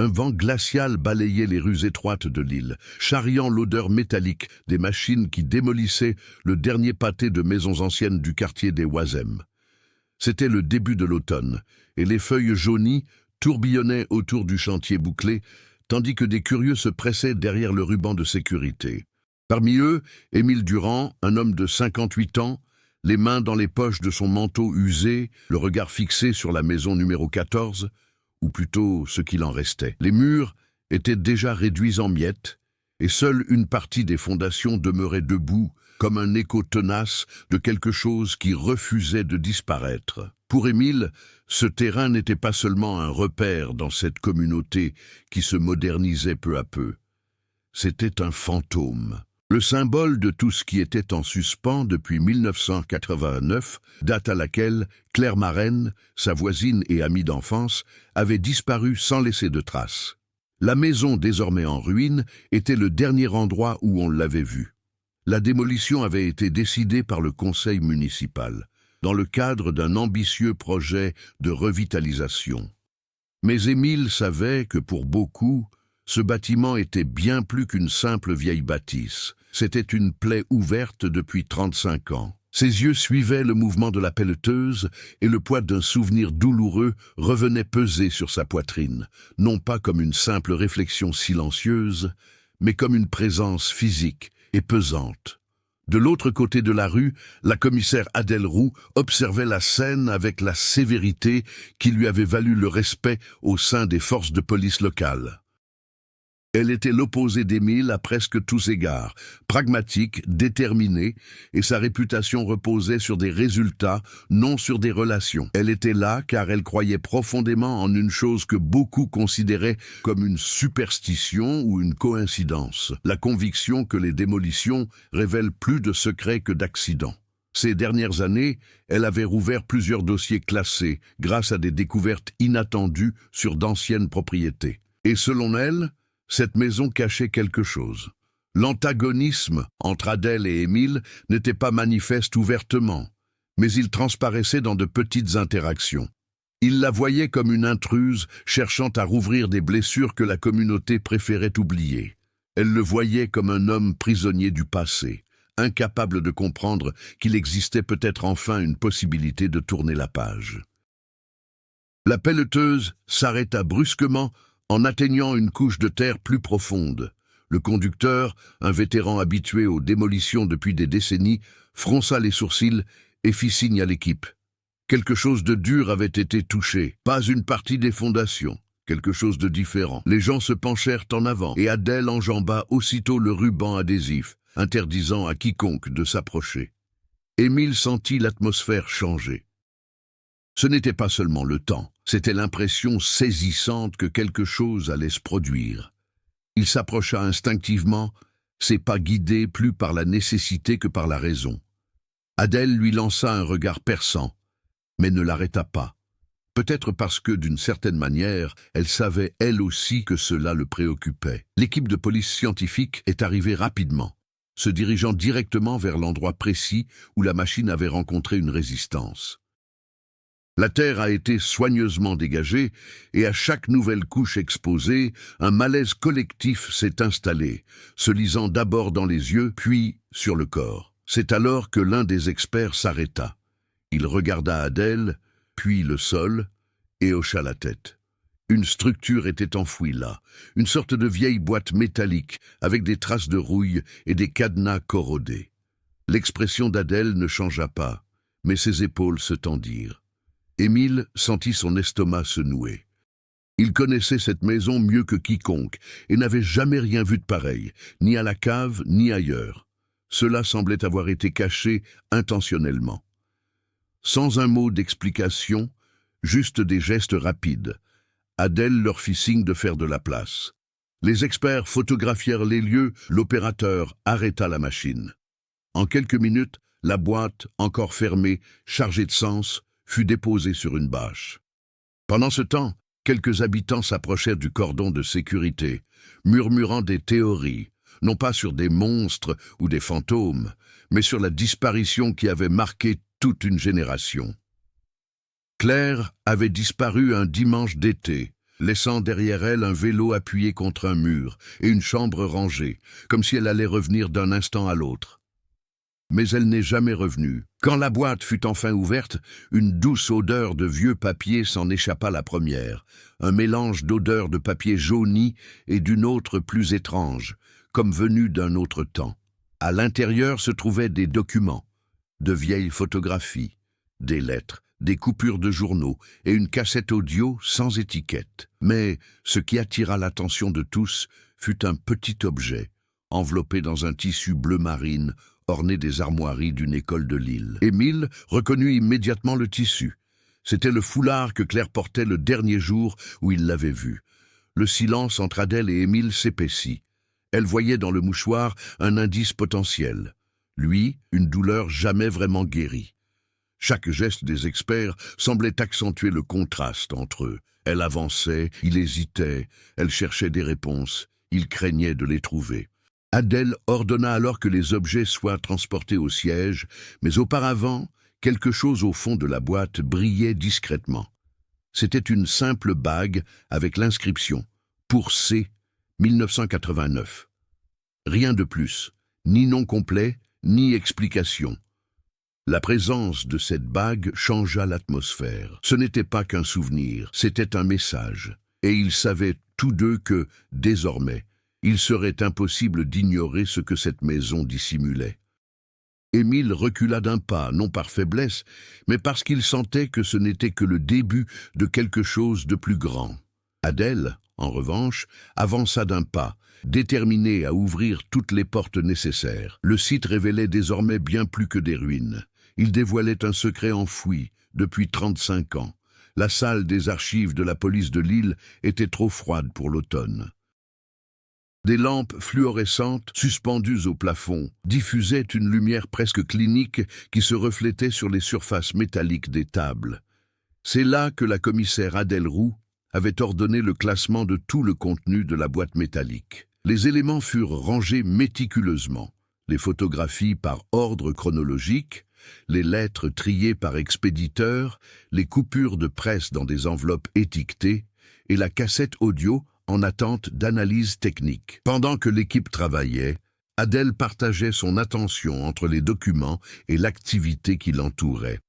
Un vent glacial balayait les rues étroites de l'île, charriant l'odeur métallique des machines qui démolissaient le dernier pâté de maisons anciennes du quartier des Oisem. C'était le début de l'automne, et les feuilles jaunies tourbillonnaient autour du chantier bouclé, tandis que des curieux se pressaient derrière le ruban de sécurité. Parmi eux, Émile Durand, un homme de 58 ans, les mains dans les poches de son manteau usé, le regard fixé sur la maison numéro 14, ou plutôt ce qu'il en restait. Les murs étaient déjà réduits en miettes, et seule une partie des fondations demeurait debout, comme un écho tenace de quelque chose qui refusait de disparaître. Pour Émile, ce terrain n'était pas seulement un repère dans cette communauté qui se modernisait peu à peu. C'était un fantôme. Le symbole de tout ce qui était en suspens depuis 1989, date à laquelle Claire Marraine, sa voisine et amie d'enfance, avait disparu sans laisser de traces. La maison, désormais en ruine, était le dernier endroit où on l'avait vue. La démolition avait été décidée par le conseil municipal, dans le cadre d'un ambitieux projet de revitalisation. Mais Émile savait que pour beaucoup, ce bâtiment était bien plus qu'une simple vieille bâtisse. C'était une plaie ouverte depuis 35 ans. Ses yeux suivaient le mouvement de la pelleteuse et le poids d'un souvenir douloureux revenait peser sur sa poitrine, non pas comme une simple réflexion silencieuse, mais comme une présence physique et pesante. De l'autre côté de la rue, la commissaire Adèle Roux observait la scène avec la sévérité qui lui avait valu le respect au sein des forces de police locales. Elle était l'opposé d'Émile à presque tous égards, pragmatique, déterminée, et sa réputation reposait sur des résultats, non sur des relations. Elle était là car elle croyait profondément en une chose que beaucoup considéraient comme une superstition ou une coïncidence, la conviction que les démolitions révèlent plus de secrets que d'accidents. Ces dernières années, elle avait rouvert plusieurs dossiers classés grâce à des découvertes inattendues sur d'anciennes propriétés. Et selon elle, cette maison cachait quelque chose. L'antagonisme entre Adèle et Émile n'était pas manifeste ouvertement, mais il transparaissait dans de petites interactions. Il la voyait comme une intruse cherchant à rouvrir des blessures que la communauté préférait oublier. Elle le voyait comme un homme prisonnier du passé, incapable de comprendre qu'il existait peut-être enfin une possibilité de tourner la page. La pelleteuse s'arrêta brusquement en atteignant une couche de terre plus profonde. Le conducteur, un vétéran habitué aux démolitions depuis des décennies, fronça les sourcils et fit signe à l'équipe. Quelque chose de dur avait été touché, pas une partie des fondations, quelque chose de différent. Les gens se penchèrent en avant et Adèle enjamba aussitôt le ruban adhésif, interdisant à quiconque de s'approcher. Émile sentit l'atmosphère changer. Ce n'était pas seulement le temps, c'était l'impression saisissante que quelque chose allait se produire. Il s'approcha instinctivement, ses pas guidés plus par la nécessité que par la raison. Adèle lui lança un regard perçant, mais ne l'arrêta pas. Peut-être parce que, d'une certaine manière, elle savait elle aussi que cela le préoccupait. L'équipe de police scientifique est arrivée rapidement, se dirigeant directement vers l'endroit précis où la machine avait rencontré une résistance. La terre a été soigneusement dégagée et à chaque nouvelle couche exposée, un malaise collectif s'est installé, se lisant d'abord dans les yeux, puis sur le corps. C'est alors que l'un des experts s'arrêta. Il regarda Adèle, puis le sol, et hocha la tête. Une structure était enfouie là, une sorte de vieille boîte métallique avec des traces de rouille et des cadenas corrodés. L'expression d'Adèle ne changea pas, mais ses épaules se tendirent. Émile sentit son estomac se nouer. Il connaissait cette maison mieux que quiconque et n'avait jamais rien vu de pareil, ni à la cave ni ailleurs. Cela semblait avoir été caché intentionnellement. Sans un mot d'explication, juste des gestes rapides, Adèle leur fit signe de faire de la place. Les experts photographièrent les lieux, l'opérateur arrêta la machine. En quelques minutes, la boîte, encore fermée, chargée de sens, fut déposée sur une bâche. Pendant ce temps, quelques habitants s'approchèrent du cordon de sécurité, murmurant des théories, non pas sur des monstres ou des fantômes, mais sur la disparition qui avait marqué toute une génération. Claire avait disparu un dimanche d'été, laissant derrière elle un vélo appuyé contre un mur et une chambre rangée, comme si elle allait revenir d'un instant à l'autre. Mais elle n'est jamais revenue. Quand la boîte fut enfin ouverte, une douce odeur de vieux papier s'en échappa la première, un mélange d'odeur de papier jauni et d'une autre plus étrange, comme venue d'un autre temps. À l'intérieur se trouvaient des documents, de vieilles photographies, des lettres, des coupures de journaux et une cassette audio sans étiquette. Mais ce qui attira l'attention de tous fut un petit objet, enveloppé dans un tissu bleu marine, orné des armoiries d'une école de Lille. Émile reconnut immédiatement le tissu. C'était le foulard que Claire portait le dernier jour où il l'avait vu. Le silence entre Adèle et Émile s'épaissit. Elle voyait dans le mouchoir un indice potentiel. Lui, une douleur jamais vraiment guérie. Chaque geste des experts semblait accentuer le contraste entre eux. Elle avançait, il hésitait, elle cherchait des réponses, il craignait de les trouver. Adèle ordonna alors que les objets soient transportés au siège, mais auparavant, quelque chose au fond de la boîte brillait discrètement. C'était une simple bague avec l'inscription « Pour C, 1989 ». Rien de plus, ni nom complet, ni explication. La présence de cette bague changea l'atmosphère. Ce n'était pas qu'un souvenir, c'était un message. Et ils savaient tous deux que, désormais, il serait impossible d'ignorer ce que cette maison dissimulait. Émile recula d'un pas, non par faiblesse, mais parce qu'il sentait que ce n'était que le début de quelque chose de plus grand. Adèle, en revanche, avança d'un pas, déterminée à ouvrir toutes les portes nécessaires. Le site révélait désormais bien plus que des ruines. Il dévoilait un secret enfoui depuis 35 ans. La salle des archives de la police de Lille était trop froide pour l'automne. Des lampes fluorescentes, suspendues au plafond, diffusaient une lumière presque clinique qui se reflétait sur les surfaces métalliques des tables. C'est là que la commissaire Adèle Roux avait ordonné le classement de tout le contenu de la boîte métallique. Les éléments furent rangés méticuleusement, les photographies par ordre chronologique, les lettres triées par expéditeur, les coupures de presse dans des enveloppes étiquetées et la cassette audio en attente d'analyse technique. Pendant que l'équipe travaillait, Adèle partageait son attention entre les documents et l'activité qui l'entourait.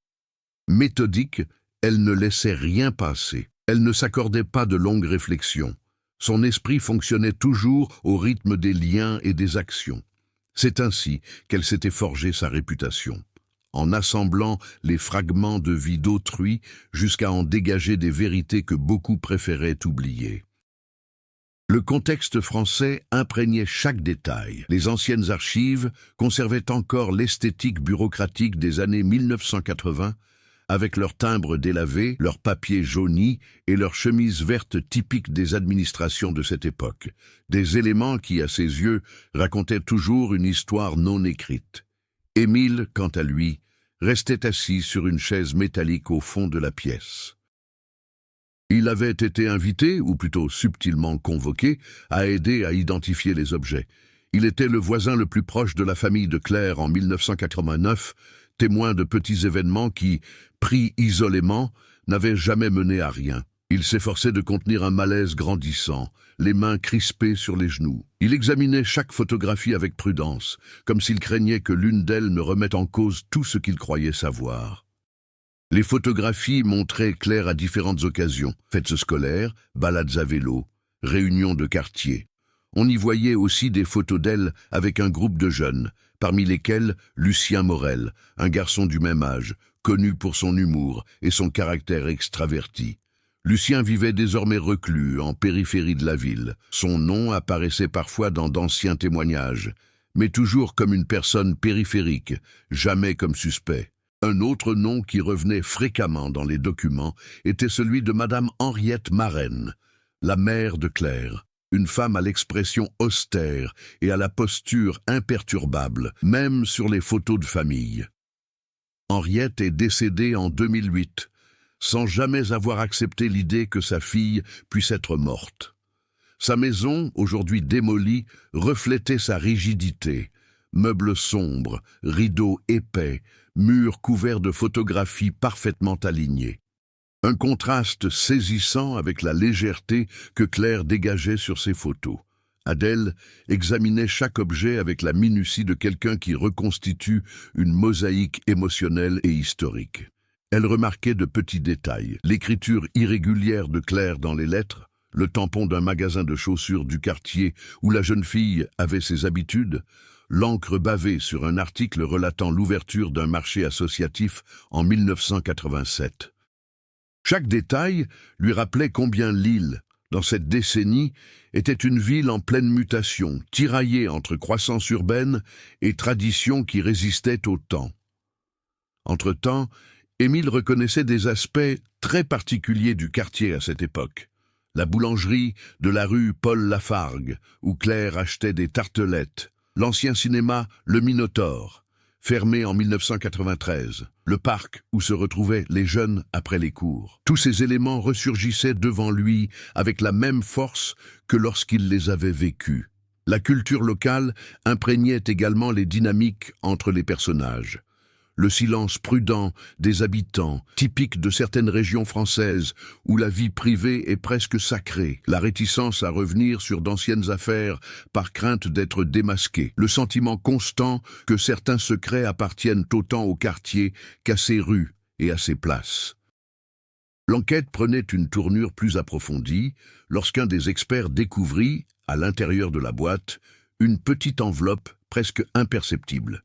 Méthodique, elle ne laissait rien passer. Elle ne s'accordait pas de longues réflexions. Son esprit fonctionnait toujours au rythme des liens et des actions. C'est ainsi qu'elle s'était forgé sa réputation, en assemblant les fragments de vie d'autrui jusqu'à en dégager des vérités que beaucoup préféraient oublier. Le contexte français imprégnait chaque détail. Les anciennes archives conservaient encore l'esthétique bureaucratique des années 1980, avec leurs timbres délavés, leurs papiers jaunis et leurs chemises vertes typiques des administrations de cette époque. Des éléments qui, à ses yeux, racontaient toujours une histoire non écrite. Émile, quant à lui, restait assis sur une chaise métallique au fond de la pièce. Il avait été invité, ou plutôt subtilement convoqué, à aider à identifier les objets. Il était le voisin le plus proche de la famille de Claire en 1989, témoin de petits événements qui, pris isolément, n'avaient jamais mené à rien. Il s'efforçait de contenir un malaise grandissant, les mains crispées sur les genoux. Il examinait chaque photographie avec prudence, comme s'il craignait que l'une d'elles ne remette en cause tout ce qu'il croyait savoir. Les photographies montraient Claire à différentes occasions, fêtes scolaires, balades à vélo, réunions de quartier. On y voyait aussi des photos d'elle avec un groupe de jeunes, parmi lesquels Lucien Morel, un garçon du même âge, connu pour son humour et son caractère extraverti. Lucien vivait désormais reclus, en périphérie de la ville. Son nom apparaissait parfois dans d'anciens témoignages, mais toujours comme une personne périphérique, jamais comme suspect. Un autre nom qui revenait fréquemment dans les documents était celui de Madame Henriette Marraine, la mère de Claire, une femme à l'expression austère et à la posture imperturbable, même sur les photos de famille. Henriette est décédée en 2008, sans jamais avoir accepté l'idée que sa fille puisse être morte. Sa maison, aujourd'hui démolie, reflétait sa rigidité. Meubles sombres, rideaux épais, murs couverts de photographies parfaitement alignées. Un contraste saisissant avec la légèreté que Claire dégageait sur ses photos. Adèle examinait chaque objet avec la minutie de quelqu'un qui reconstitue une mosaïque émotionnelle et historique. Elle remarquait de petits détails, l'écriture irrégulière de Claire dans les lettres, le tampon d'un magasin de chaussures du quartier où la jeune fille avait ses habitudes, l'encre bavée sur un article relatant l'ouverture d'un marché associatif en 1987. Chaque détail lui rappelait combien Lille, dans cette décennie, était une ville en pleine mutation, tiraillée entre croissance urbaine et tradition qui résistaient au temps. Entre-temps, Émile reconnaissait des aspects très particuliers du quartier à cette époque. La boulangerie de la rue Paul-Lafargue, où Claire achetait des tartelettes, l'ancien cinéma Le Minotaure, fermé en 1993, le parc où se retrouvaient les jeunes après les cours. Tous ces éléments ressurgissaient devant lui avec la même force que lorsqu'il les avait vécus. La culture locale imprégnait également les dynamiques entre les personnages. Le silence prudent des habitants, typique de certaines régions françaises où la vie privée est presque sacrée, la réticence à revenir sur d'anciennes affaires par crainte d'être démasqué, le sentiment constant que certains secrets appartiennent autant au quartier qu'à ses rues et à ses places. L'enquête prenait une tournure plus approfondie lorsqu'un des experts découvrit, à l'intérieur de la boîte, une petite enveloppe presque imperceptible.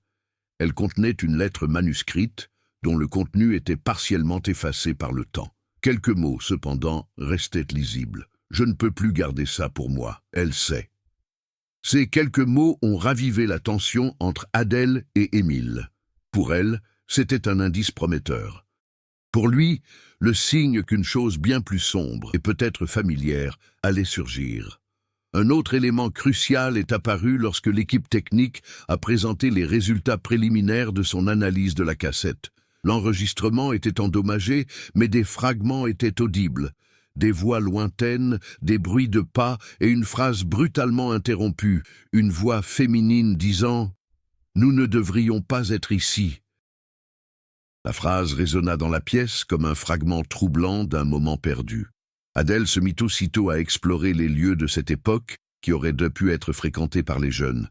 Elle contenait une lettre manuscrite dont le contenu était partiellement effacé par le temps. Quelques mots, cependant, restaient lisibles. « Je ne peux plus garder ça pour moi, elle sait. » Ces quelques mots ont ravivé la tension entre Adèle et Émile. Pour elle, c'était un indice prometteur. Pour lui, le signe qu'une chose bien plus sombre et peut-être familière allait surgir. Un autre élément crucial est apparu lorsque l'équipe technique a présenté les résultats préliminaires de son analyse de la cassette. L'enregistrement était endommagé, mais des fragments étaient audibles. Des voix lointaines, des bruits de pas et une phrase brutalement interrompue, une voix féminine disant « Nous ne devrions pas être ici ». La phrase résonna dans la pièce comme un fragment troublant d'un moment perdu. Adèle se mit aussitôt à explorer les lieux de cette époque qui auraient pu être fréquentés par les jeunes.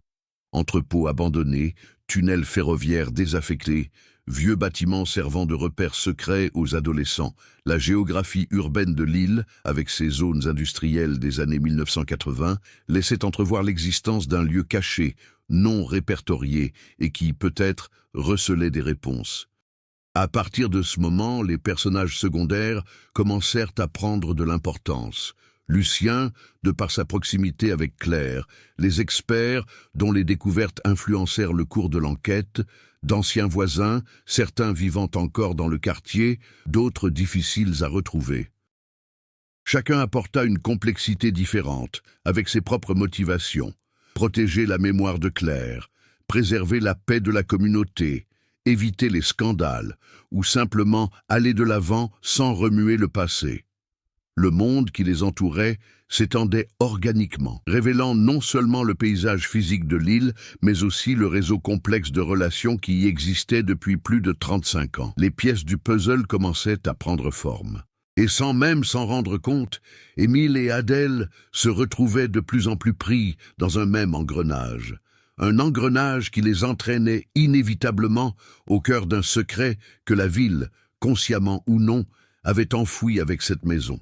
Entrepôts abandonnés, tunnels ferroviaires désaffectés, vieux bâtiments servant de repères secrets aux adolescents, la géographie urbaine de Lille, avec ses zones industrielles des années 1980, laissait entrevoir l'existence d'un lieu caché, non répertorié et qui, peut-être, recelait des réponses. À partir de ce moment, les personnages secondaires commencèrent à prendre de l'importance. Lucien, de par sa proximité avec Claire, les experts, dont les découvertes influencèrent le cours de l'enquête, d'anciens voisins, certains vivant encore dans le quartier, d'autres difficiles à retrouver. Chacun apporta une complexité différente, avec ses propres motivations. Protéger la mémoire de Claire, préserver la paix de la communauté, éviter les scandales, ou simplement aller de l'avant sans remuer le passé. Le monde qui les entourait s'étendait organiquement, révélant non seulement le paysage physique de l'île, mais aussi le réseau complexe de relations qui y existait depuis plus de 35 ans. Les pièces du puzzle commençaient à prendre forme. Et sans même s'en rendre compte, Émile et Adèle se retrouvaient de plus en plus pris dans un même engrenage. Un engrenage qui les entraînait inévitablement au cœur d'un secret que la ville, consciemment ou non, avait enfoui avec cette maison.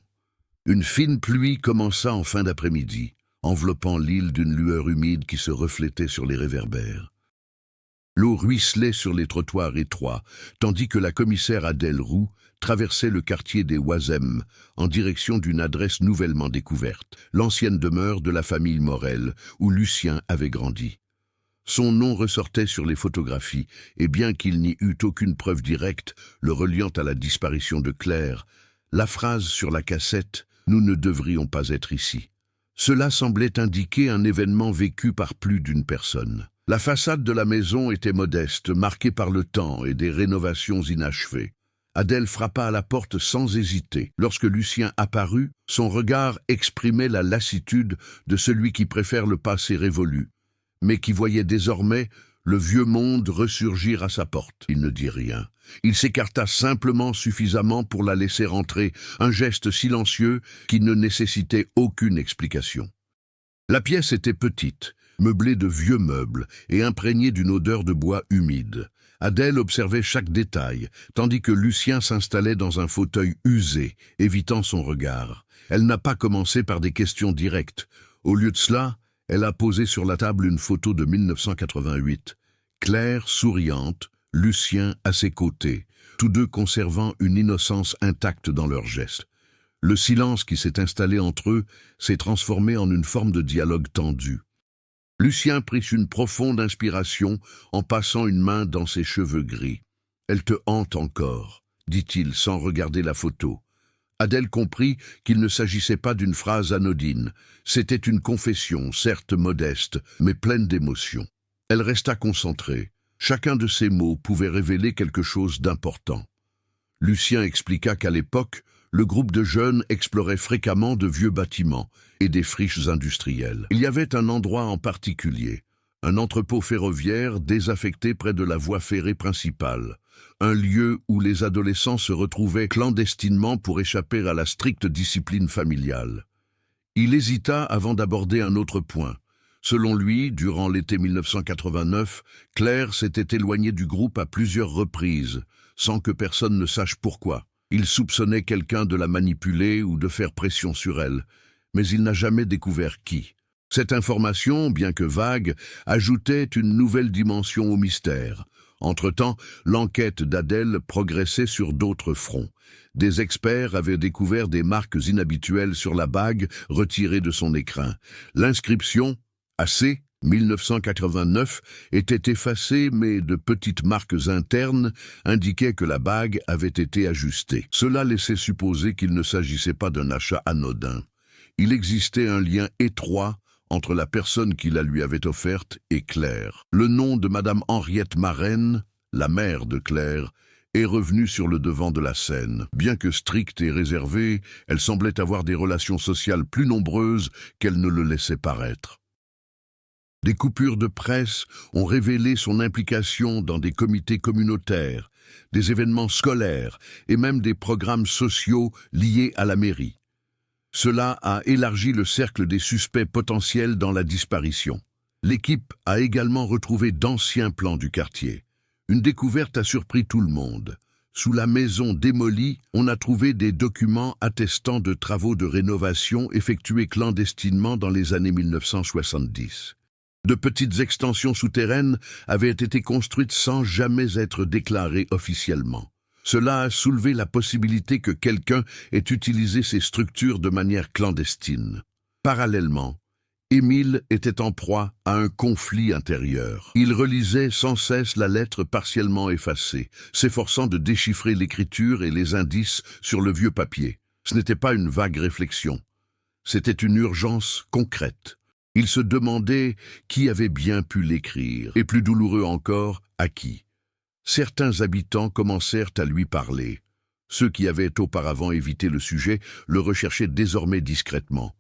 Une fine pluie commença en fin d'après-midi, enveloppant l'île d'une lueur humide qui se reflétait sur les réverbères. L'eau ruisselait sur les trottoirs étroits, tandis que la commissaire Adèle Roux traversait le quartier des Oisem en direction d'une adresse nouvellement découverte, l'ancienne demeure de la famille Morel, où Lucien avait grandi. Son nom ressortait sur les photographies, et bien qu'il n'y eût aucune preuve directe le reliant à la disparition de Claire, la phrase sur la cassette « Nous ne devrions pas être ici ». Cela semblait indiquer un événement vécu par plus d'une personne. La façade de la maison était modeste, marquée par le temps et des rénovations inachevées. Adèle frappa à la porte sans hésiter. Lorsque Lucien apparut, son regard exprimait la lassitude de celui qui préfère le passé révolu, mais qui voyait désormais le vieux monde ressurgir à sa porte. Il ne dit rien. Il s'écarta simplement suffisamment pour la laisser entrer, un geste silencieux qui ne nécessitait aucune explication. La pièce était petite, meublée de vieux meubles et imprégnée d'une odeur de bois humide. Adèle observait chaque détail, tandis que Lucien s'installait dans un fauteuil usé, évitant son regard. Elle n'a pas commencé par des questions directes. Au lieu de cela, elle a posé sur la table une photo de 1988. Claire, souriante, Lucien à ses côtés, tous deux conservant une innocence intacte dans leurs gestes. Le silence qui s'est installé entre eux s'est transformé en une forme de dialogue tendu. Lucien prit une profonde inspiration en passant une main dans ses cheveux gris. « Elle te hante encore », dit-il sans regarder la photo. Adèle comprit qu'il ne s'agissait pas d'une phrase anodine. C'était une confession, certes modeste, mais pleine d'émotion. Elle resta concentrée. Chacun de ces mots pouvait révéler quelque chose d'important. Lucien expliqua qu'à l'époque, le groupe de jeunes explorait fréquemment de vieux bâtiments et des friches industrielles. Il y avait un endroit en particulier, un entrepôt ferroviaire désaffecté près de la voie ferrée principale, un lieu où les adolescents se retrouvaient clandestinement pour échapper à la stricte discipline familiale. Il hésita avant d'aborder un autre point. Selon lui, durant l'été 1989, Claire s'était éloignée du groupe à plusieurs reprises, sans que personne ne sache pourquoi. Il soupçonnait quelqu'un de la manipuler ou de faire pression sur elle, mais il n'a jamais découvert qui. Cette information, bien que vague, ajoutait une nouvelle dimension au mystère. Entre-temps, l'enquête d'Adèle progressait sur d'autres fronts. Des experts avaient découvert des marques inhabituelles sur la bague retirée de son écrin. L'inscription « AC » 1989 était effacée, mais de petites marques internes indiquaient que la bague avait été ajustée. Cela laissait supposer qu'il ne s'agissait pas d'un achat anodin. Il existait un lien étroit entre la personne qui la lui avait offerte et Claire. Le nom de Madame Henriette Marraine, la mère de Claire, est revenu sur le devant de la scène. Bien que stricte et réservée, elle semblait avoir des relations sociales plus nombreuses qu'elle ne le laissait paraître. Des coupures de presse ont révélé son implication dans des comités communautaires, des événements scolaires et même des programmes sociaux liés à la mairie. Cela a élargi le cercle des suspects potentiels dans la disparition. L'équipe a également retrouvé d'anciens plans du quartier. Une découverte a surpris tout le monde. Sous la maison démolie, on a trouvé des documents attestant de travaux de rénovation effectués clandestinement dans les années 1970. De petites extensions souterraines avaient été construites sans jamais être déclarées officiellement. Cela a soulevé la possibilité que quelqu'un ait utilisé ces structures de manière clandestine. Parallèlement, Émile était en proie à un conflit intérieur. Il relisait sans cesse la lettre partiellement effacée, s'efforçant de déchiffrer l'écriture et les indices sur le vieux papier. Ce n'était pas une vague réflexion. C'était une urgence concrète. Il se demandait qui avait bien pu l'écrire, et plus douloureux encore, à qui. Certains habitants commencèrent à lui parler. Ceux qui avaient auparavant évité le sujet le recherchaient désormais discrètement.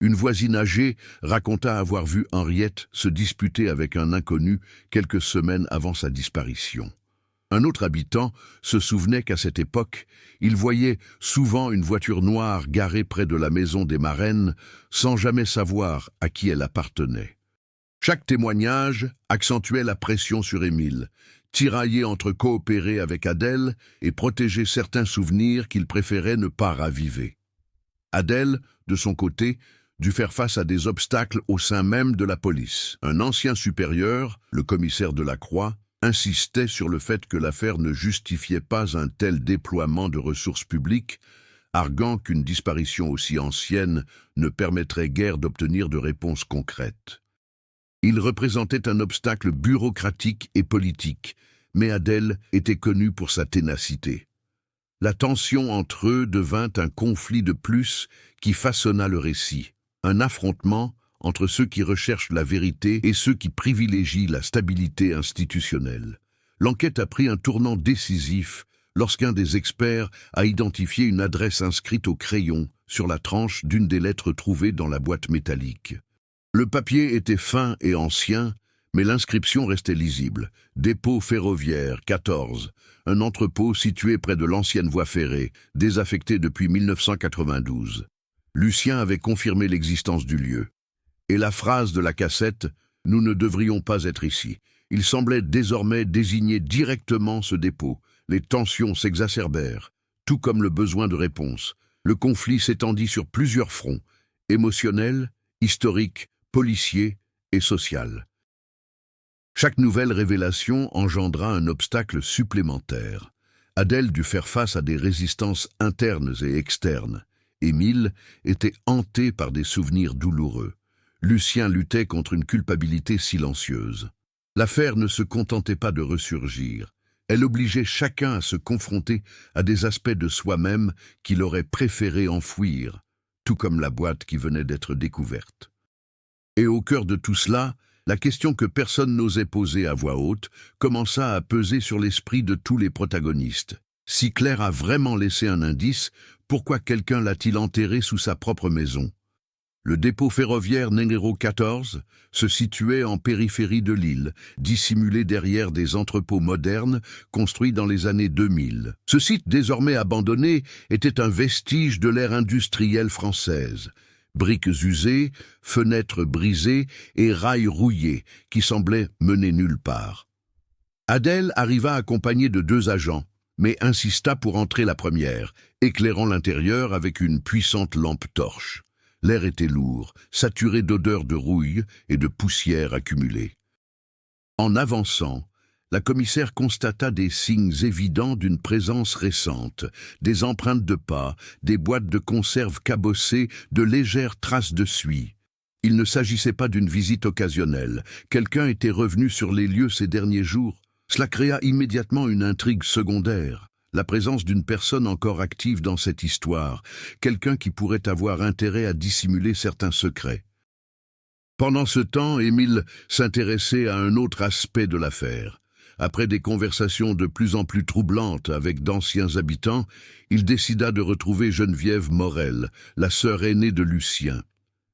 Une voisine âgée raconta avoir vu Henriette se disputer avec un inconnu quelques semaines avant sa disparition. Un autre habitant se souvenait qu'à cette époque, il voyait souvent une voiture noire garée près de la maison des Marraines sans jamais savoir à qui elle appartenait. Chaque témoignage accentuait la pression sur Émile, tiraillé entre coopérer avec Adèle et protéger certains souvenirs qu'il préférait ne pas raviver. Adèle, de son côté, dut faire face à des obstacles au sein même de la police. Un ancien supérieur, le commissaire de la Croix, insistait sur le fait que l'affaire ne justifiait pas un tel déploiement de ressources publiques, arguant qu'une disparition aussi ancienne ne permettrait guère d'obtenir de réponses concrètes. Il représentait un obstacle bureaucratique et politique, mais Adèle était connue pour sa ténacité. La tension entre eux devint un conflit de plus qui façonna le récit, un affrontement entre ceux qui recherchent la vérité et ceux qui privilégient la stabilité institutionnelle. L'enquête a pris un tournant décisif lorsqu'un des experts a identifié une adresse inscrite au crayon sur la tranche d'une des lettres trouvées dans la boîte métallique. Le papier était fin et ancien, Mais l'inscription restait lisible. Dépôt ferroviaire 14, un entrepôt situé près de l'ancienne voie ferrée, désaffecté depuis 1992. Lucien avait confirmé l'existence du lieu. Et la phrase de la cassette « Nous ne devrions pas être ici ». Il semblait désormais désigner directement ce dépôt. Les tensions s'exacerbèrent, tout comme le besoin de réponse. Le conflit s'étendit sur plusieurs fronts, émotionnel, historique, policier et social. Chaque nouvelle révélation engendra un obstacle supplémentaire. Adèle dut faire face à des résistances internes et externes. Émile était hanté par des souvenirs douloureux. Lucien luttait contre une culpabilité silencieuse. L'affaire ne se contentait pas de ressurgir. Elle obligeait chacun à se confronter à des aspects de soi-même qu'il aurait préféré enfouir, tout comme la boîte qui venait d'être découverte. Et au cœur de tout cela, la question que personne n'osait poser à voix haute commença à peser sur l'esprit de tous les protagonistes. Si Claire a vraiment laissé un indice, pourquoi quelqu'un l'a-t-il enterré sous sa propre maison? Le dépôt ferroviaire numéro 14 se situait en périphérie de l'île, dissimulé derrière des entrepôts modernes construits dans les années 2000. Ce site désormais abandonné était un vestige de l'ère industrielle française. Briques usées, fenêtres brisées et rails rouillés qui semblaient mener nulle part. Adèle arriva accompagnée de 2 agents, mais insista pour entrer la première, éclairant l'intérieur avec une puissante lampe torche. L'air était lourd, saturé d'odeurs de rouille et de poussière accumulée. En avançant, la commissaire constata des signes évidents d'une présence récente, des empreintes de pas, des boîtes de conserve cabossées, de légères traces de suie. Il ne s'agissait pas d'une visite occasionnelle. Quelqu'un était revenu sur les lieux ces derniers jours. Cela créa immédiatement une intrigue secondaire. La présence d'une personne encore active dans cette histoire, quelqu'un qui pourrait avoir intérêt à dissimuler certains secrets. Pendant ce temps, Émile s'intéressait à un autre aspect de l'affaire. Après des conversations de plus en plus troublantes avec d'anciens habitants, il décida de retrouver Geneviève Morel, la sœur aînée de Lucien.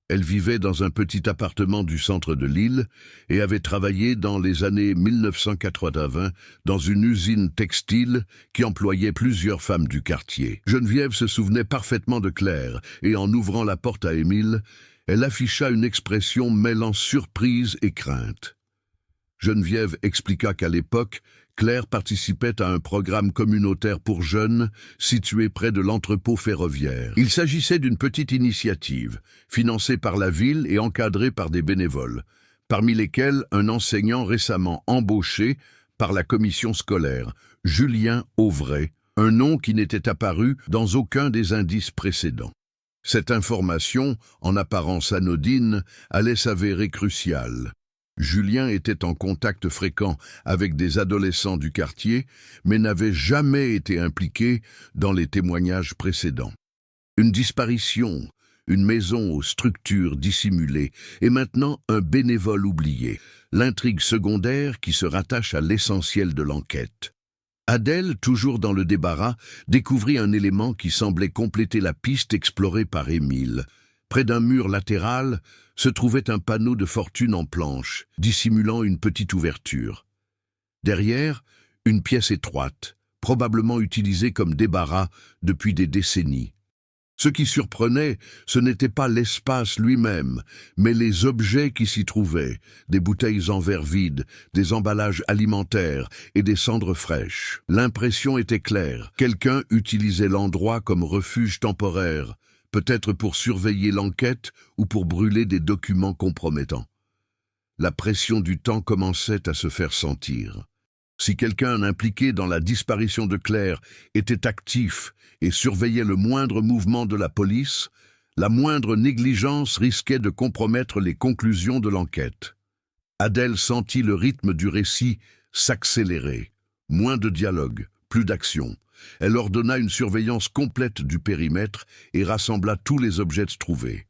Elle vivait dans un petit appartement du centre de l'île et avait travaillé dans les années 1980 dans une usine textile qui employait plusieurs femmes du quartier. Geneviève se souvenait parfaitement de Claire et en ouvrant la porte à Émile, elle afficha une expression mêlant surprise et crainte. Geneviève expliqua qu'à l'époque, Claire participait à un programme communautaire pour jeunes situé près de l'entrepôt ferroviaire. Il s'agissait d'une petite initiative, financée par la ville et encadrée par des bénévoles, parmi lesquels un enseignant récemment embauché par la commission scolaire, Julien Auvray, un nom qui n'était apparu dans aucun des indices précédents. Cette information, en apparence anodine, allait s'avérer cruciale. Julien était en contact fréquent avec des adolescents du quartier, mais n'avait jamais été impliqué dans les témoignages précédents. Une disparition, une maison aux structures dissimulées, et maintenant un bénévole oublié, l'intrigue secondaire qui se rattache à l'essentiel de l'enquête. Adèle, toujours dans le débarras, découvrit un élément qui semblait compléter la piste explorée par Émile. Près d'un mur latéral se trouvait un panneau de fortune en planche, dissimulant une petite ouverture. Derrière, une pièce étroite, probablement utilisée comme débarras depuis des décennies. Ce qui surprenait, ce n'était pas l'espace lui-même, mais les objets qui s'y trouvaient, des bouteilles en verre vides, des emballages alimentaires et des cendres fraîches. L'impression était claire, quelqu'un utilisait l'endroit comme refuge temporaire, peut-être pour surveiller l'enquête ou pour brûler des documents compromettants. La pression du temps commençait à se faire sentir. Si quelqu'un impliqué dans la disparition de Claire était actif et surveillait le moindre mouvement de la police, la moindre négligence risquait de compromettre les conclusions de l'enquête. Adèle sentit le rythme du récit s'accélérer. Moins de dialogue, plus d'action. Elle ordonna une surveillance complète du périmètre et rassembla tous les objets trouvés.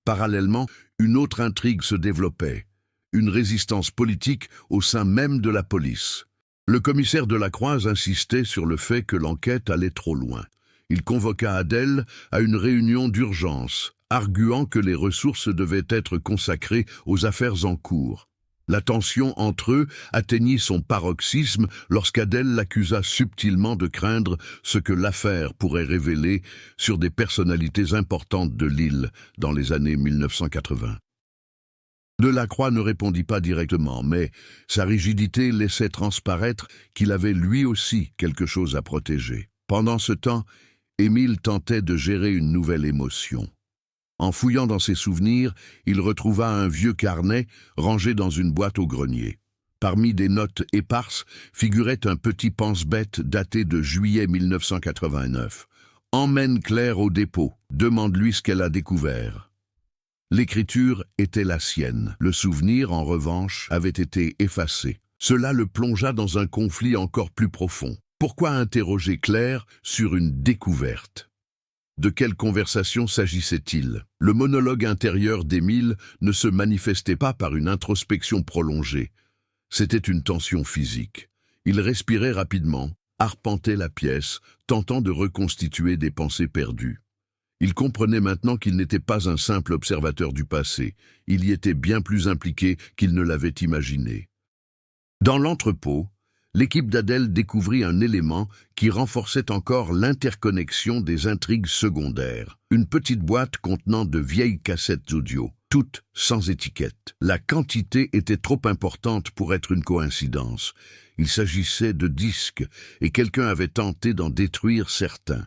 Parallèlement, une autre intrigue se développait, une résistance politique au sein même de la police. Le commissaire Delacroix insistait sur le fait que l'enquête allait trop loin. Il convoqua Adèle à une réunion d'urgence, arguant que les ressources devaient être consacrées aux affaires en cours. La tension entre eux atteignit son paroxysme lorsqu'Adèle l'accusa subtilement de craindre ce que l'affaire pourrait révéler sur des personnalités importantes de l'île dans les années 1980. Delacroix ne répondit pas directement, mais sa rigidité laissait transparaître qu'il avait lui aussi quelque chose à protéger. Pendant ce temps, Émile tentait de gérer une nouvelle émotion. En fouillant dans ses souvenirs, il retrouva un vieux carnet rangé dans une boîte au grenier. Parmi des notes éparses figurait un petit pense-bête daté de juillet 1989. « Emmène Claire au dépôt, demande-lui ce qu'elle a découvert. » L'écriture était la sienne. Le souvenir, en revanche, avait été effacé. Cela le plongea dans un conflit encore plus profond. Pourquoi interroger Claire sur une découverte? De quelle conversation s'agissait-il? Le monologue intérieur d'Émile ne se manifestait pas par une introspection prolongée. C'était une tension physique. Il respirait rapidement, arpentait la pièce, tentant de reconstituer des pensées perdues. Il comprenait maintenant qu'il n'était pas un simple observateur du passé. Il y était bien plus impliqué qu'il ne l'avait imaginé. Dans l'entrepôt, l'équipe d'Adèle découvrit un élément qui renforçait encore l'interconnexion des intrigues secondaires. Une petite boîte contenant de vieilles cassettes audio, toutes sans étiquette. La quantité était trop importante pour être une coïncidence. Il s'agissait de disques et quelqu'un avait tenté d'en détruire certains.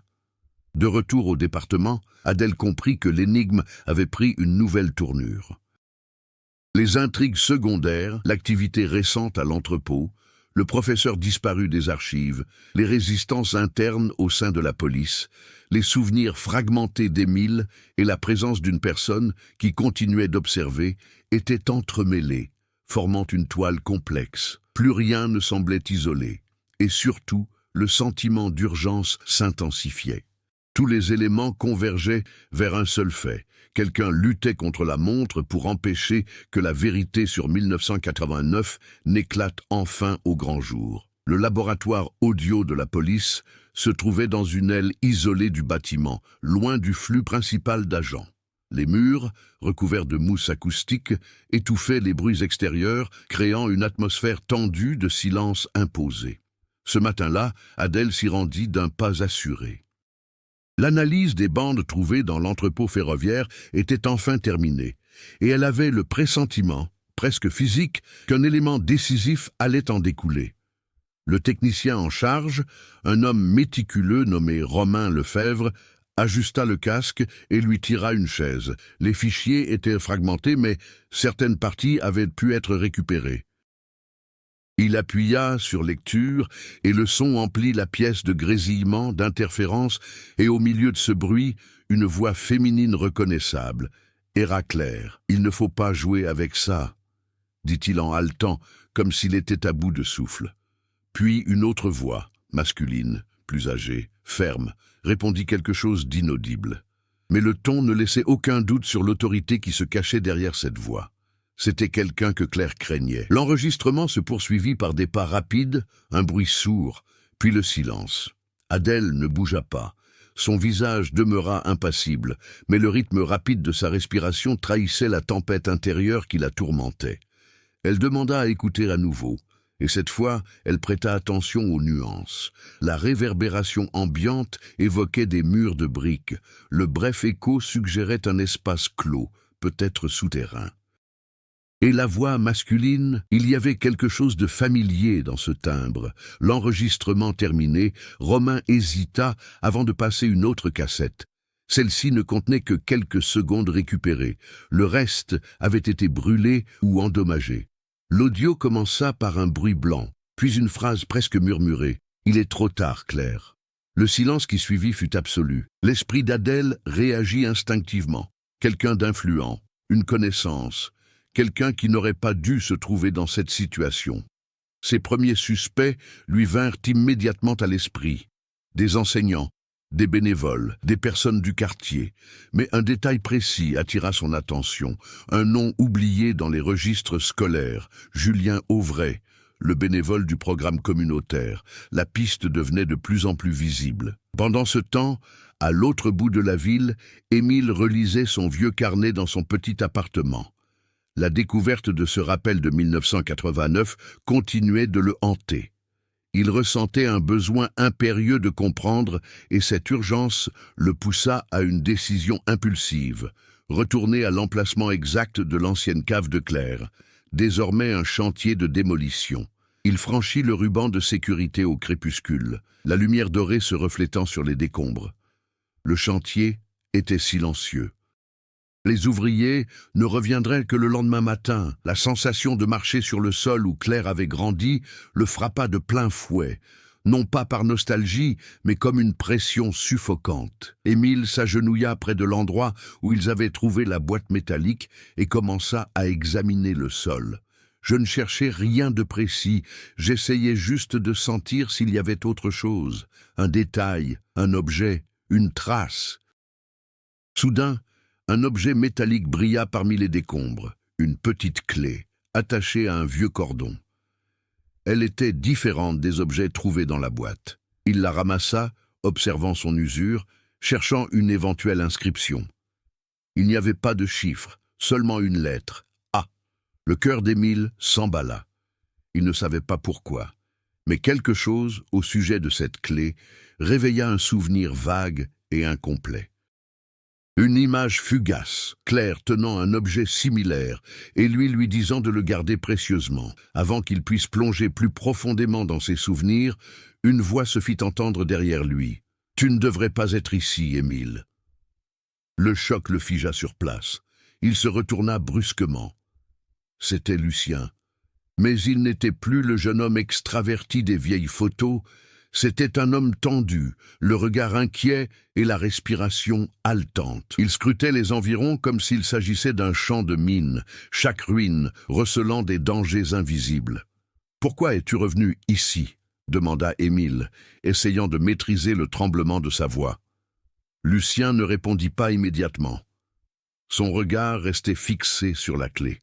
De retour au département, Adèle comprit que l'énigme avait pris une nouvelle tournure. Les intrigues secondaires, l'activité récente à l'entrepôt, le professeur disparu des archives, les résistances internes au sein de la police, les souvenirs fragmentés d'Émile et la présence d'une personne qui continuait d'observer étaient entremêlés, formant une toile complexe. Plus rien ne semblait isolé, et surtout, le sentiment d'urgence s'intensifiait. Tous les éléments convergeaient vers un seul fait. Quelqu'un luttait contre la montre pour empêcher que la vérité sur 1989 n'éclate enfin au grand jour. Le laboratoire audio de la police se trouvait dans une aile isolée du bâtiment, loin du flux principal d'agents. Les murs, recouverts de mousse acoustique, étouffaient les bruits extérieurs, créant une atmosphère tendue de silence imposé. Ce matin-là, Adèle s'y rendit d'un pas assuré. L'analyse des bandes trouvées dans l'entrepôt ferroviaire était enfin terminée, et elle avait le pressentiment, presque physique, qu'un élément décisif allait en découler. Le technicien en charge, un homme méticuleux nommé Romain Lefebvre, ajusta le casque et lui tira une chaise. Les fichiers étaient fragmentés, mais certaines parties avaient pu être récupérées. Il appuya sur lecture et le son emplit la pièce de grésillements, d'interférences, et au milieu de ce bruit, une voix féminine reconnaissable. « Era Claire, il ne faut pas jouer avec ça », dit-il en haletant, comme s'il était à bout de souffle. Puis une autre voix, masculine, plus âgée, ferme, répondit quelque chose d'inaudible. Mais le ton ne laissait aucun doute sur l'autorité qui se cachait derrière cette voix. C'était quelqu'un que Claire craignait. L'enregistrement se poursuivit par des pas rapides, un bruit sourd, puis le silence. Adèle ne bougea pas. Son visage demeura impassible, mais le rythme rapide de sa respiration trahissait la tempête intérieure qui la tourmentait. Elle demanda à écouter à nouveau, et cette fois, elle prêta attention aux nuances. La réverbération ambiante évoquait des murs de briques. Le bref écho suggérait un espace clos, peut-être souterrain. Et la voix masculine, il y avait quelque chose de familier dans ce timbre. L'enregistrement terminé, Romain hésita avant de passer une autre cassette. Celle-ci ne contenait que quelques secondes récupérées. Le reste avait été brûlé ou endommagé. L'audio commença par un bruit blanc, puis une phrase presque murmurée. « Il est trop tard, Claire ». Le silence qui suivit fut absolu. L'esprit d'Adèle réagit instinctivement. Quelqu'un d'influent, une connaissance, quelqu'un qui n'aurait pas dû se trouver dans cette situation. Ses premiers suspects lui vinrent immédiatement à l'esprit. Des enseignants, des bénévoles, des personnes du quartier. Mais un détail précis attira son attention, un nom oublié dans les registres scolaires, Julien Auvray, le bénévole du programme communautaire. La piste devenait de plus en plus visible. Pendant ce temps, à l'autre bout de la ville, Émile relisait son vieux carnet dans son petit appartement. La découverte de ce rappel de 1989 continuait de le hanter. Il ressentait un besoin impérieux de comprendre et cette urgence le poussa à une décision impulsive, retourner à l'emplacement exact de l'ancienne cave de Claire, désormais un chantier de démolition. Il franchit le ruban de sécurité au crépuscule, la lumière dorée se reflétant sur les décombres. Le chantier était silencieux. Les ouvriers ne reviendraient que le lendemain matin. La sensation de marcher sur le sol où Claire avait grandi le frappa de plein fouet, non pas par nostalgie, mais comme une pression suffocante. Émile s'agenouilla près de l'endroit où ils avaient trouvé la boîte métallique et commença à examiner le sol. Je ne cherchais rien de précis, j'essayais juste de sentir s'il y avait autre chose, un détail, un objet, une trace. Soudain, un objet métallique brilla parmi les décombres, une petite clé, attachée à un vieux cordon. Elle était différente des objets trouvés dans la boîte. Il la ramassa, observant son usure, cherchant une éventuelle inscription. Il n'y avait pas de chiffre, seulement une lettre, A. Le cœur d'Émile s'emballa. Il ne savait pas pourquoi, mais quelque chose, au sujet de cette clé, réveilla un souvenir vague et incomplet. Une image fugace, Claire tenant un objet similaire, et lui disant de le garder précieusement. Avant qu'il puisse plonger plus profondément dans ses souvenirs, une voix se fit entendre derrière lui. « Tu ne devrais pas être ici, Émile. » Le choc le figea sur place. Il se retourna brusquement. C'était Lucien. Mais il n'était plus le jeune homme extraverti des vieilles photos. C'était un homme tendu, le regard inquiet et la respiration haletante. Il scrutait les environs comme s'il s'agissait d'un champ de mines, chaque ruine recelant des dangers invisibles. « Pourquoi es-tu revenu ici ?» demanda Émile, essayant de maîtriser le tremblement de sa voix. Lucien ne répondit pas immédiatement. Son regard restait fixé sur la clé.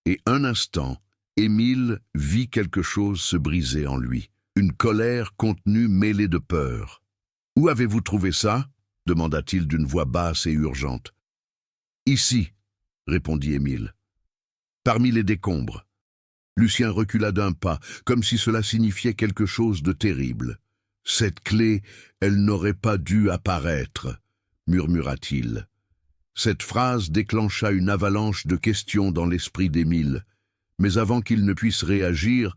Et un instant, Émile vit quelque chose se briser en lui. Une colère contenue mêlée de peur. « Où avez-vous trouvé ça ?» demanda-t-il d'une voix basse et urgente. « Ici, » répondit Émile. « Parmi les décombres. » Lucien recula d'un pas, comme si cela signifiait quelque chose de terrible. « Cette clé, elle n'aurait pas dû apparaître, » murmura-t-il. Cette phrase déclencha une avalanche de questions dans l'esprit d'Émile, mais avant qu'il ne puisse réagir,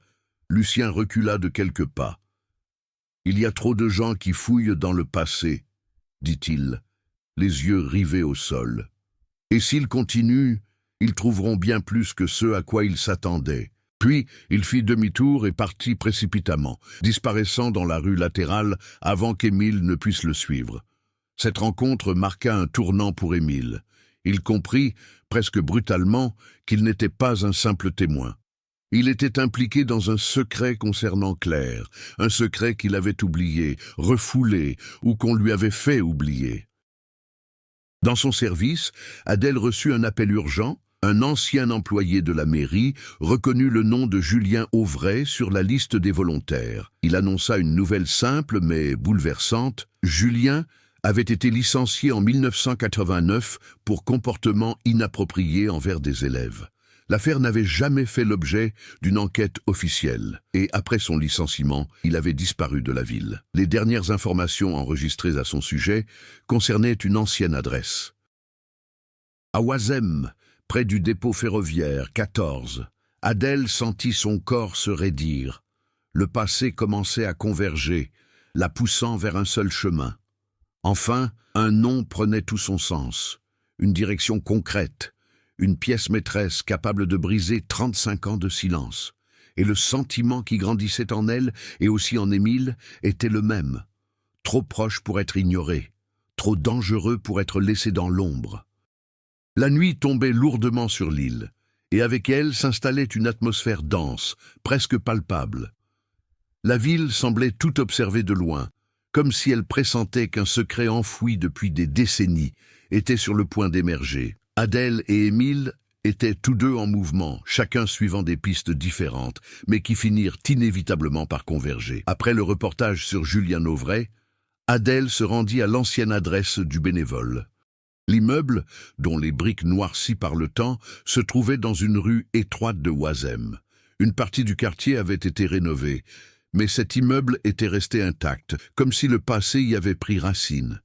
Lucien recula de quelques pas. « Il y a trop de gens qui fouillent dans le passé, » dit-il, les yeux rivés au sol. « Et s'ils continuent, ils trouveront bien plus que ce à quoi ils s'attendaient. » Puis il fit demi-tour et partit précipitamment, disparaissant dans la rue latérale avant qu'Émile ne puisse le suivre. Cette rencontre marqua un tournant pour Émile. Il comprit, presque brutalement, qu'il n'était pas un simple témoin. Il était impliqué dans un secret concernant Claire, un secret qu'il avait oublié, refoulé ou qu'on lui avait fait oublier. Dans son service, Adèle reçut un appel urgent. Un ancien employé de la mairie reconnut le nom de Julien Auvray sur la liste des volontaires. Il annonça une nouvelle simple mais bouleversante. Julien avait été licencié en 1989 pour comportement inapproprié envers des élèves. L'affaire n'avait jamais fait l'objet d'une enquête officielle, et après son licenciement, il avait disparu de la ville. Les dernières informations enregistrées à son sujet concernaient une ancienne adresse. À Oisem, près du dépôt ferroviaire 14, Adèle sentit son corps se raidir. Le passé commençait à converger, la poussant vers un seul chemin. Enfin, un nom prenait tout son sens, une direction concrète, une pièce maîtresse capable de briser 35 ans de silence. Et le sentiment qui grandissait en elle et aussi en Émile était le même. Trop proche pour être ignoré, trop dangereux pour être laissé dans l'ombre. La nuit tombait lourdement sur l'île, et avec elle s'installait une atmosphère dense, presque palpable. La ville semblait tout observer de loin, comme si elle pressentait qu'un secret enfoui depuis des décennies était sur le point d'émerger. Adèle et Émile étaient tous deux en mouvement, chacun suivant des pistes différentes, mais qui finirent inévitablement par converger. Après le reportage sur Julien Auvray, Adèle se rendit à l'ancienne adresse du bénévole. L'immeuble, dont les briques noircies par le temps, se trouvait dans une rue étroite de Oisem. Une partie du quartier avait été rénovée, mais cet immeuble était resté intact, comme si le passé y avait pris racine.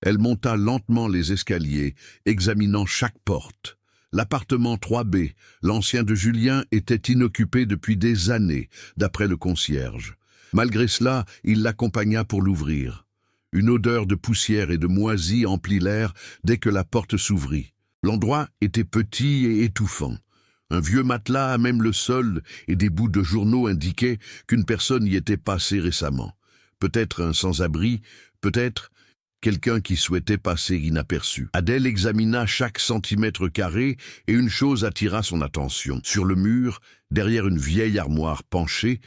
Elle monta lentement les escaliers, examinant chaque porte. L'appartement 3B, l'ancien de Julien, était inoccupé depuis des années, d'après le concierge. Malgré cela, il l'accompagna pour l'ouvrir. Une odeur de poussière et de moisie emplit l'air dès que la porte s'ouvrit. L'endroit était petit et étouffant. Un vieux matelas à même le sol et des bouts de journaux indiquaient qu'une personne y était passée récemment. Peut-être un sans-abri, peut-être quelqu'un qui souhaitait passer inaperçu. Adèle examina chaque centimètre carré et une chose attira son attention. Sur le mur, derrière une vieille armoire penchée,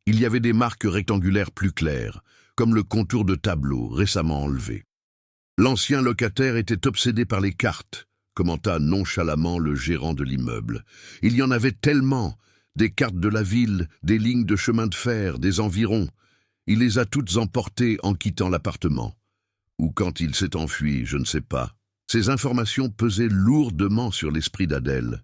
il y avait des marques rectangulaires plus claires, comme le contour de tableaux récemment enlevés. L'ancien locataire était obsédé par les cartes, commenta nonchalamment le gérant de l'immeuble. Il y en avait tellement, des cartes de la ville, des lignes de chemin de fer, des environs. Il les a toutes emportées en quittant l'appartement. Ou quand il s'est enfui, je ne sais pas. Ces informations pesaient lourdement sur l'esprit d'Adèle.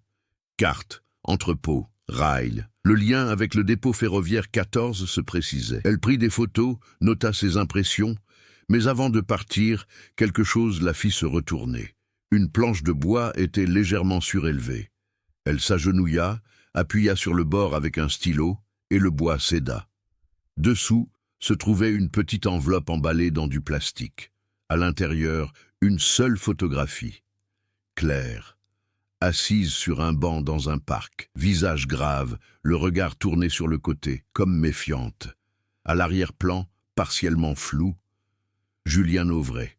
Cartes, entrepôts, rails. Le lien avec le dépôt ferroviaire 14 se précisait. Elle prit des photos, nota ses impressions, mais avant de partir, quelque chose la fit se retourner. Une planche de bois était légèrement surélevée. Elle s'agenouilla, appuya sur le bord avec un stylo, et le bois céda. Dessous se trouvait une petite enveloppe emballée dans du plastique. À l'intérieur, une seule photographie. Claire, assise sur un banc dans un parc, visage grave, le regard tourné sur le côté, comme méfiante. À l'arrière-plan, partiellement flou, Julien Auvray.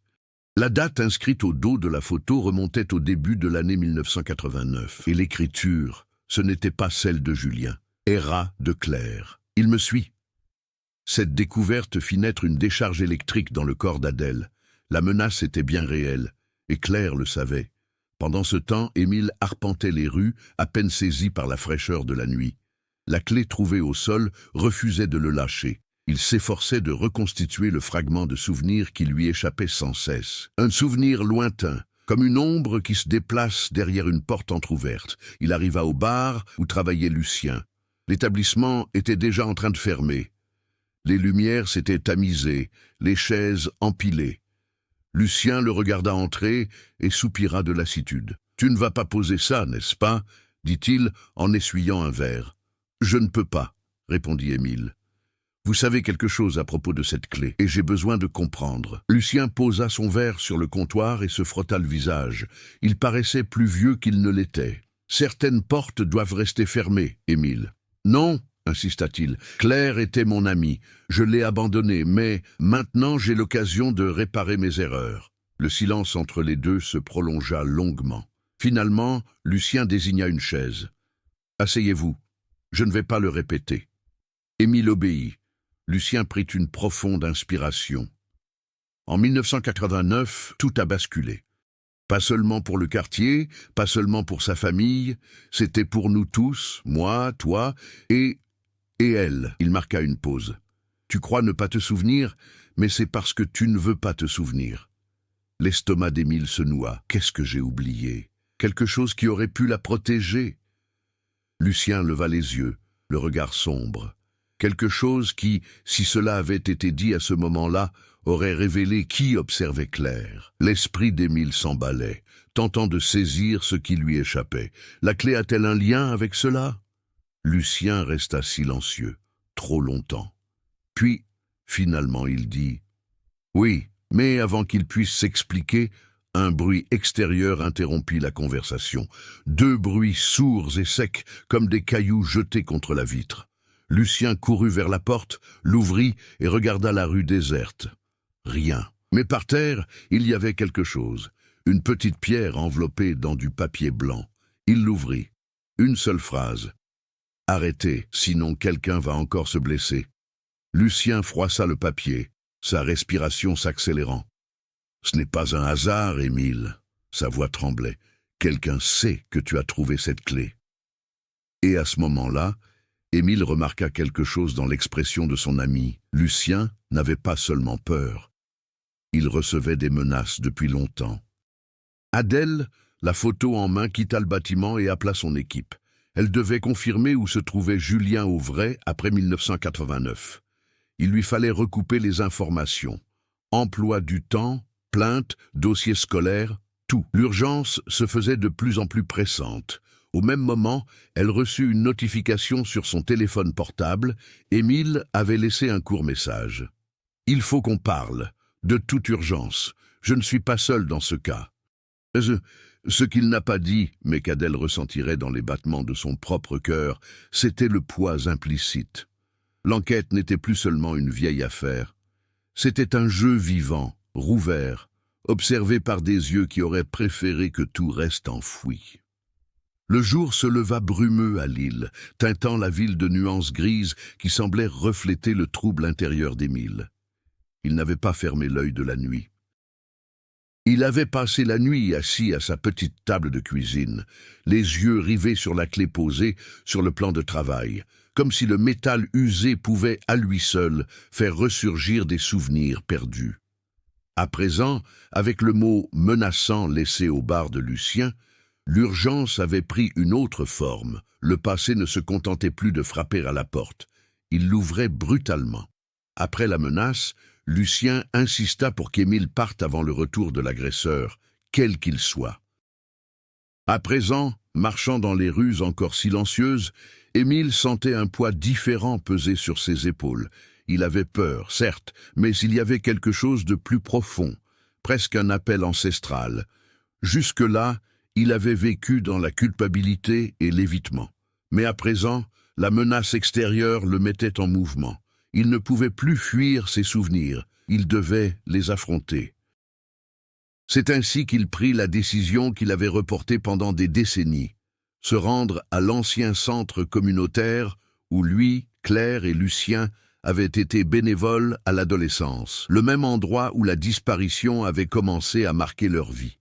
La date inscrite au dos de la photo remontait au début de l'année 1989. Et l'écriture, ce n'était pas celle de Julien. Era de Claire. Il me suit. Cette découverte fit naître une décharge électrique dans le corps d'Adèle. La menace était bien réelle, et Claire le savait. Pendant ce temps, Émile arpentait les rues, à peine saisi par la fraîcheur de la nuit. La clé trouvée au sol refusait de le lâcher. Il s'efforçait de reconstituer le fragment de souvenir qui lui échappait sans cesse. Un souvenir lointain, comme une ombre qui se déplace derrière une porte entr'ouverte. Il arriva au bar où travaillait Lucien. L'établissement était déjà en train de fermer. Les lumières s'étaient tamisées, les chaises empilées. Lucien le regarda entrer et soupira de lassitude. « Tu ne vas pas poser ça, n'est-ce pas ?» dit-il en essuyant un verre. « Je ne peux pas, » répondit Émile. « Vous savez quelque chose à propos de cette clé, et j'ai besoin de comprendre. » Lucien posa son verre sur le comptoir et se frotta le visage. Il paraissait plus vieux qu'il ne l'était. « Certaines portes doivent rester fermées, Émile. »« Non, » insista-t-il. « Claire était mon amie. Je l'ai abandonnée, mais maintenant j'ai l'occasion de réparer mes erreurs. » Le silence entre les deux se prolongea longuement. Finalement, Lucien désigna une chaise. « Asseyez-vous. Je ne vais pas le répéter. » Émile obéit. Lucien prit une profonde inspiration. En 1989, tout a basculé. Pas seulement pour le quartier, pas seulement pour sa famille, c'était pour nous tous, moi, toi et elle. Il marqua une pause. Tu crois ne pas te souvenir, mais c'est parce que tu ne veux pas te souvenir. L'estomac d'Émile se noua. Qu'est-ce que j'ai oublié? Quelque chose qui aurait pu la protéger. Lucien leva les yeux, le regard sombre. Quelque chose qui, si cela avait été dit à ce moment-là, aurait révélé qui observait Claire. L'esprit d'Émile s'emballait, tentant de saisir ce qui lui échappait. La clé a-t-elle un lien avec cela? Lucien resta silencieux, trop longtemps. Puis, finalement, il dit « Oui, mais avant qu'il puisse s'expliquer, un bruit extérieur interrompit la conversation. Deux bruits sourds et secs, comme des cailloux jetés contre la vitre. Lucien courut vers la porte, l'ouvrit et regarda la rue déserte. Rien. Mais par terre, il y avait quelque chose. Une petite pierre enveloppée dans du papier blanc. Il l'ouvrit. Une seule phrase. « Arrêtez, sinon quelqu'un va encore se blesser. » Lucien froissa le papier, sa respiration s'accélérant. « Ce n'est pas un hasard, Émile. » Sa voix tremblait. « Quelqu'un sait que tu as trouvé cette clé. » Et à ce moment-là, Émile remarqua quelque chose dans l'expression de son ami. Lucien n'avait pas seulement peur. Il recevait des menaces depuis longtemps. Adèle, la photo en main, quitta le bâtiment et appela son équipe. Elle devait confirmer où se trouvait Julien Auvray après 1989. Il lui fallait recouper les informations. Emploi du temps, plainte, dossier scolaire, tout. L'urgence se faisait de plus en plus pressante. Au même moment, elle reçut une notification sur son téléphone portable. Émile avait laissé un court message. « Il faut qu'on parle, de toute urgence. Je ne suis pas seul dans ce cas. » Ce qu'il n'a pas dit, mais qu'Adèle ressentirait dans les battements de son propre cœur, c'était le poids implicite. L'enquête n'était plus seulement une vieille affaire. C'était un jeu vivant, rouvert, observé par des yeux qui auraient préféré que tout reste enfoui. Le jour se leva brumeux à Lille, teintant la ville de nuances grises qui semblaient refléter le trouble intérieur d'Émile. Il n'avait pas fermé l'œil de la nuit. Il avait passé la nuit assis à sa petite table de cuisine, les yeux rivés sur la clé posée sur le plan de travail, comme si le métal usé pouvait, à lui seul, faire ressurgir des souvenirs perdus. À présent, avec le mot menaçant laissé au bar de Lucien, l'urgence avait pris une autre forme. Le passé ne se contentait plus de frapper à la porte. Il l'ouvrait brutalement. Après la menace, Lucien insista pour qu'Émile parte avant le retour de l'agresseur, quel qu'il soit. À présent, marchant dans les rues encore silencieuses, Émile sentait un poids différent peser sur ses épaules. Il avait peur, certes, mais il y avait quelque chose de plus profond, presque un appel ancestral. Jusque-là, il avait vécu dans la culpabilité et l'évitement. Mais à présent, la menace extérieure le mettait en mouvement. Il ne pouvait plus fuir ses souvenirs, il devait les affronter. C'est ainsi qu'il prit la décision qu'il avait reportée pendant des décennies, se rendre à l'ancien centre communautaire où lui, Claire et Lucien avaient été bénévoles à l'adolescence, le même endroit où la disparition avait commencé à marquer leur vie.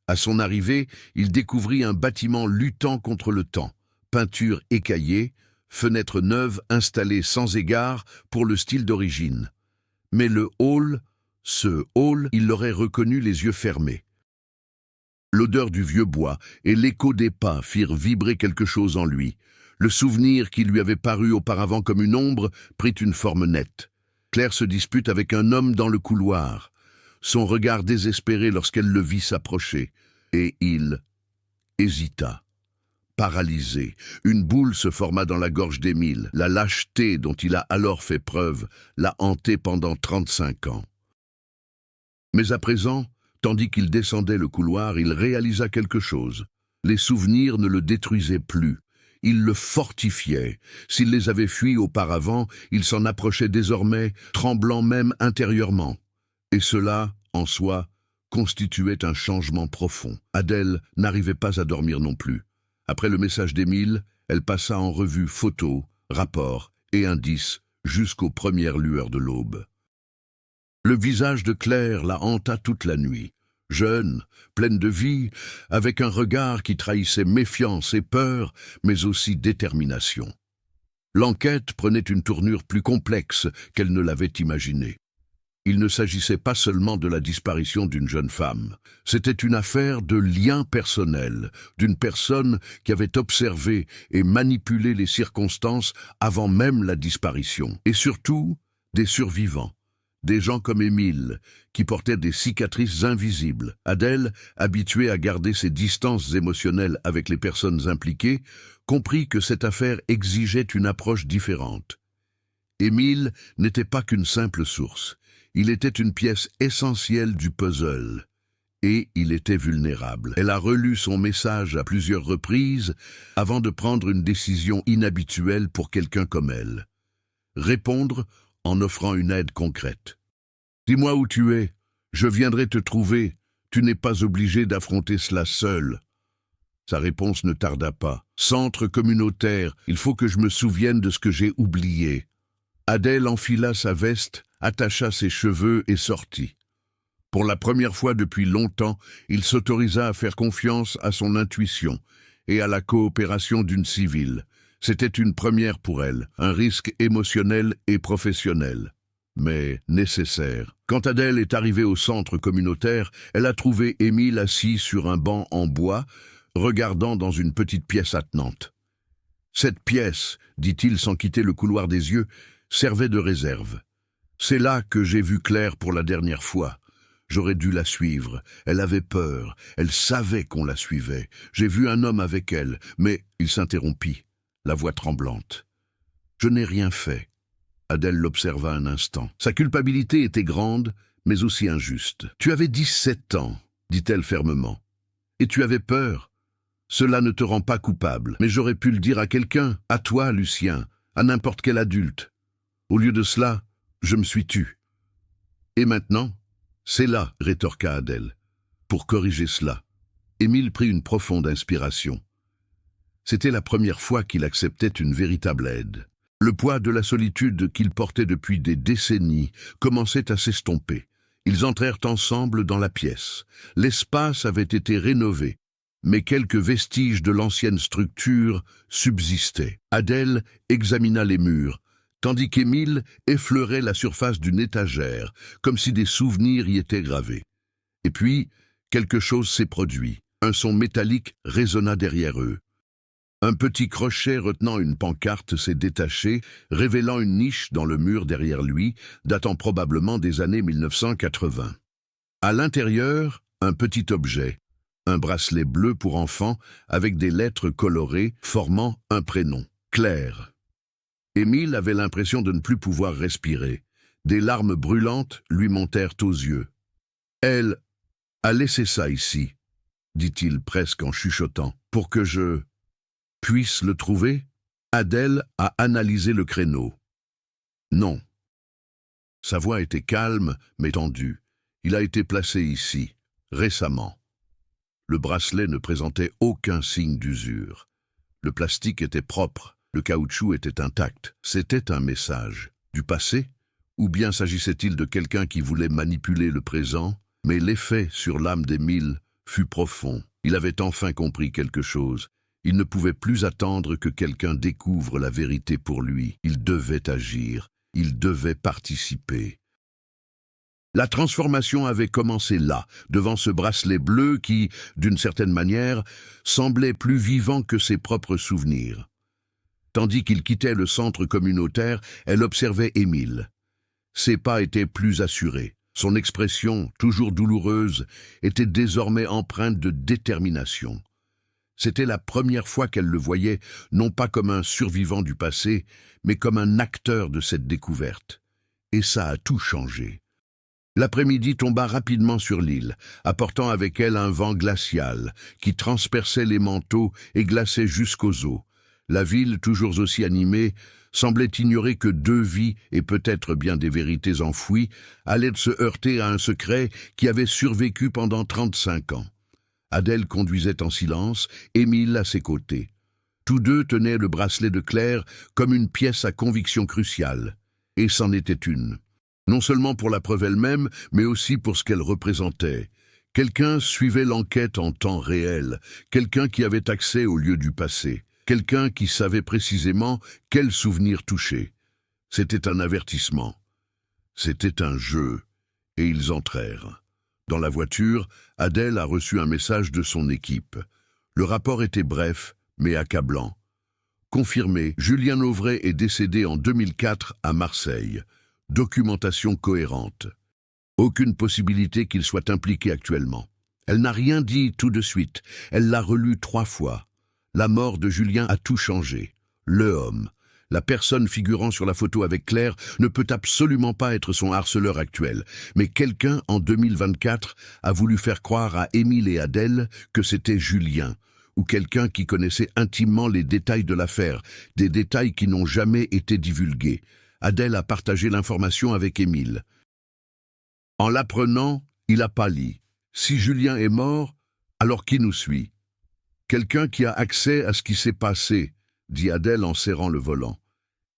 À son arrivée, il découvrit un bâtiment luttant contre le temps, peinture écaillée, fenêtres neuves installées sans égard pour le style d'origine. Mais ce hall, il l'aurait reconnu les yeux fermés. L'odeur du vieux bois et l'écho des pas firent vibrer quelque chose en lui. Le souvenir qui lui avait paru auparavant comme une ombre prit une forme nette. Claire se dispute avec un homme dans le couloir, son regard désespéré lorsqu'elle le vit s'approcher, et il hésita. Paralysé, une boule se forma dans la gorge d'Émile. La lâcheté dont il a alors fait preuve l'a hanté pendant 35 ans. Mais à présent, tandis qu'il descendait le couloir, il réalisa quelque chose. Les souvenirs ne le détruisaient plus. Ils le fortifiaient. S'il les avait fuis auparavant, il s'en approchait désormais, tremblant même intérieurement. Et cela, en soi, constituait un changement profond. Adèle n'arrivait pas à dormir non plus. Après le message d'Émile, elle passa en revue photos, rapports et indices jusqu'aux premières lueurs de l'aube. Le visage de Claire la hanta toute la nuit. Jeune, pleine de vie, avec un regard qui trahissait méfiance et peur, mais aussi détermination. L'enquête prenait une tournure plus complexe qu'elle ne l'avait imaginée. Il ne s'agissait pas seulement de la disparition d'une jeune femme. C'était une affaire de lien personnel, d'une personne qui avait observé et manipulé les circonstances avant même la disparition. Et surtout, des survivants. Des gens comme Émile, qui portaient des cicatrices invisibles. Adèle, habituée à garder ses distances émotionnelles avec les personnes impliquées, comprit que cette affaire exigeait une approche différente. Émile n'était pas qu'une simple source. Il était une pièce essentielle du puzzle. Et il était vulnérable. Elle a relu son message à plusieurs reprises avant de prendre une décision inhabituelle pour quelqu'un comme elle. Répondre en offrant une aide concrète. « Dis-moi où tu es, je viendrai te trouver, tu n'es pas obligé d'affronter cela seul. » Sa réponse ne tarda pas. « Centre communautaire, il faut que je me souvienne de ce que j'ai oublié. » Adèle enfila sa veste, attacha ses cheveux et sortit. Pour la première fois depuis longtemps, il s'autorisa à faire confiance à son intuition et à la coopération d'une civile. C'était une première pour elle, un risque émotionnel et professionnel, mais nécessaire. Quand Adèle est arrivée au centre communautaire, elle a trouvé Émile assis sur un banc en bois, regardant dans une petite pièce attenante. Cette pièce, dit-il sans quitter le couloir des yeux, servait de réserve. C'est là que j'ai vu Claire pour la dernière fois. J'aurais dû la suivre. Elle avait peur. Elle savait qu'on la suivait. J'ai vu un homme avec elle, mais il s'interrompit, la voix tremblante. Je n'ai rien fait. Adèle l'observa un instant. Sa culpabilité était grande, mais aussi injuste. Tu avais 17 ans, dit-elle fermement. Et tu avais peur. Cela ne te rend pas coupable. Mais j'aurais pu le dire à quelqu'un, à toi, Lucien, à n'importe quel adulte. Au lieu de cela, je me suis tue. Et maintenant, c'est là, rétorqua Adèle. Pour corriger cela, Émile prit une profonde inspiration. C'était la première fois qu'il acceptait une véritable aide. Le poids de la solitude qu'il portait depuis des décennies commençait à s'estomper. Ils entrèrent ensemble dans la pièce. L'espace avait été rénové, mais quelques vestiges de l'ancienne structure subsistaient. Adèle examina les murs, tandis qu'Émile effleurait la surface d'une étagère, comme si des souvenirs y étaient gravés. Et puis, quelque chose s'est produit. Un son métallique résonna derrière eux. Un petit crochet retenant une pancarte s'est détaché, révélant une niche dans le mur derrière lui, datant probablement des années 1980. À l'intérieur, un petit objet, un bracelet bleu pour enfants avec des lettres colorées formant un prénom, Claire. Émile avait l'impression de ne plus pouvoir respirer. Des larmes brûlantes lui montèrent aux yeux. « Elle a laissé ça ici, dit-il presque en chuchotant, pour que je puisse le trouver ?» Adèle a analysé le créneau. Non. Sa voix était calme, mais tendue. Il a été placé ici, récemment. Le bracelet ne présentait aucun signe d'usure. Le plastique était propre, le caoutchouc était intact. C'était un message. Du passé? Ou bien s'agissait-il de quelqu'un qui voulait manipuler le présent? Mais l'effet sur l'âme d'Émile fut profond. Il avait enfin compris quelque chose. Il ne pouvait plus attendre que quelqu'un découvre la vérité pour lui. Il devait agir. Il devait participer. La transformation avait commencé là, devant ce bracelet bleu qui, d'une certaine manière, semblait plus vivant que ses propres souvenirs. Tandis qu'il quittait le centre communautaire, elle observait Émile. Ses pas étaient plus assurés. Son expression, toujours douloureuse, était désormais empreinte de détermination. C'était la première fois qu'elle le voyait, non pas comme un survivant du passé, mais comme un acteur de cette découverte. Et ça a tout changé. L'après-midi tomba rapidement sur l'île, apportant avec elle un vent glacial qui transperçait les manteaux et glaçait jusqu'aux eaux. La ville, toujours aussi animée, semblait ignorer que deux vies, et peut-être bien des vérités enfouies, allaient se heurter à un secret qui avait survécu pendant 35 ans. Adèle conduisait en silence, Émile à ses côtés. Tous deux tenaient le bracelet de Claire comme une pièce à conviction cruciale. Et c'en était une. Non seulement pour la preuve elle-même, mais aussi pour ce qu'elle représentait. Quelqu'un suivait l'enquête en temps réel, quelqu'un qui avait accès au lieu du passé, quelqu'un qui savait précisément quel souvenir toucher. C'était un avertissement. C'était un jeu, et ils entrèrent. Dans la voiture, Adèle a reçu un message de son équipe. Le rapport était bref, mais accablant. Confirmé, Julien Auvray est décédé en 2004 à Marseille. Documentation cohérente. Aucune possibilité qu'il soit impliqué actuellement. Elle n'a rien dit tout de suite. Elle l'a relu 3 fois. La mort de Julien a tout changé. Le homme, la personne figurant sur la photo avec Claire, ne peut absolument pas être son harceleur actuel. Mais quelqu'un, en 2024, a voulu faire croire à Émile et Adèle que c'était Julien, ou quelqu'un qui connaissait intimement les détails de l'affaire, des détails qui n'ont jamais été divulgués. Adèle a partagé l'information avec Émile. En l'apprenant, il a pâli. Si Julien est mort, alors qui nous suit? Quelqu'un qui a accès à ce qui s'est passé, dit Adèle en serrant le volant.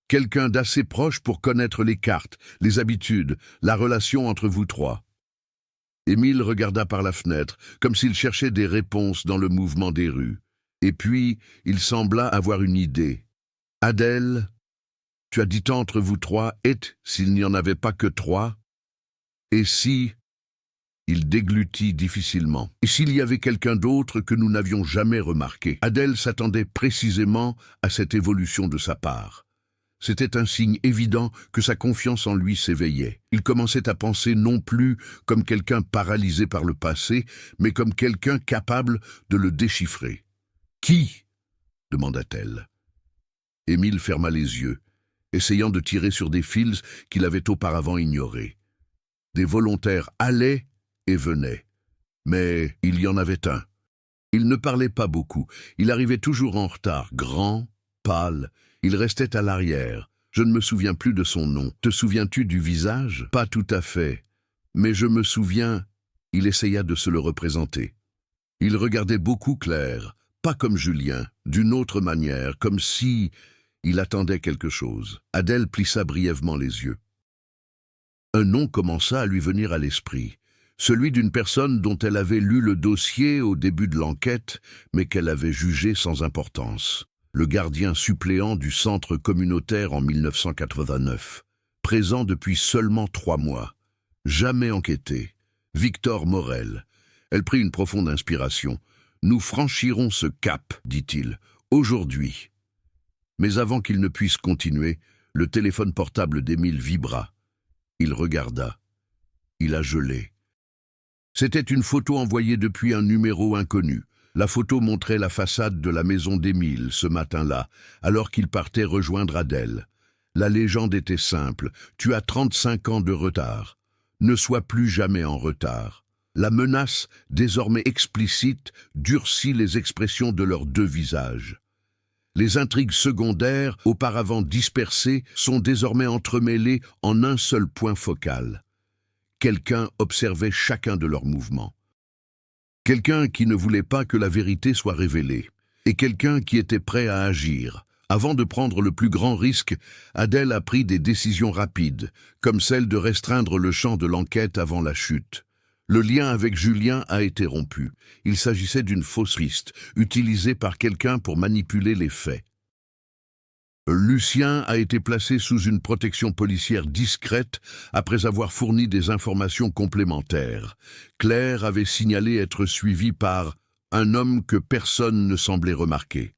Quelqu'un d'assez proche pour connaître les cartes, les habitudes, la relation entre vous trois. Émile regarda par la fenêtre, comme s'il cherchait des réponses dans le mouvement des rues. Et puis, il sembla avoir une idée. Adèle, tu as dit entre vous trois, et s'il n'y en avait pas que 3? Et si... Il déglutit difficilement. Et s'il y avait quelqu'un d'autre que nous n'avions jamais remarqué? Adèle s'attendait précisément à cette évolution de sa part. C'était un signe évident que sa confiance en lui s'éveillait. Il commençait à penser non plus comme quelqu'un paralysé par le passé, mais comme quelqu'un capable de le déchiffrer. « Qui ?» demanda-t-elle. Émile ferma les yeux, essayant de tirer sur des fils qu'il avait auparavant ignorés. Des volontaires allaient et venaient, mais il y en avait un. Il ne parlait pas beaucoup, il arrivait toujours en retard, grand, pâle, il restait à l'arrière. Je ne me souviens plus de son nom. Te souviens-tu du visage? Pas tout à fait, mais je me souviens, il essaya de se le représenter. Il regardait beaucoup Claire, pas comme Julien, d'une autre manière, comme si il attendait quelque chose. Adèle plissa brièvement les yeux. Un nom commença à lui venir à l'esprit. Celui d'une personne dont elle avait lu le dossier au début de l'enquête, mais qu'elle avait jugé sans importance. Le gardien suppléant du centre communautaire en 1989, présent depuis seulement 3 mois, jamais enquêté. Victor Morel. Elle prit une profonde inspiration. « Nous franchirons ce cap, dit-il, aujourd'hui. » Mais avant qu'il ne puisse continuer, le téléphone portable d'Émile vibra. Il regarda. Il a gelé. C'était une photo envoyée depuis un numéro inconnu. La photo montrait la façade de la maison d'Émile ce matin-là, alors qu'il partait rejoindre Adèle. La légende était simple. « Tu as 35 ans de retard. Ne sois plus jamais en retard. » La menace, désormais explicite, durcit les expressions de leurs 2 visages. Les intrigues secondaires, auparavant dispersées, sont désormais entremêlées en un seul point focal. Quelqu'un observait chacun de leurs mouvements. Quelqu'un qui ne voulait pas que la vérité soit révélée. Et quelqu'un qui était prêt à agir. Avant de prendre le plus grand risque, Adèle a pris des décisions rapides, comme celle de restreindre le champ de l'enquête avant la chute. Le lien avec Julien a été rompu. Il s'agissait d'une fausse piste, utilisée par quelqu'un pour manipuler les faits. Lucien a été placé sous une protection policière discrète après avoir fourni des informations complémentaires. Claire avait signalé être suivie par un homme que personne ne semblait remarquer.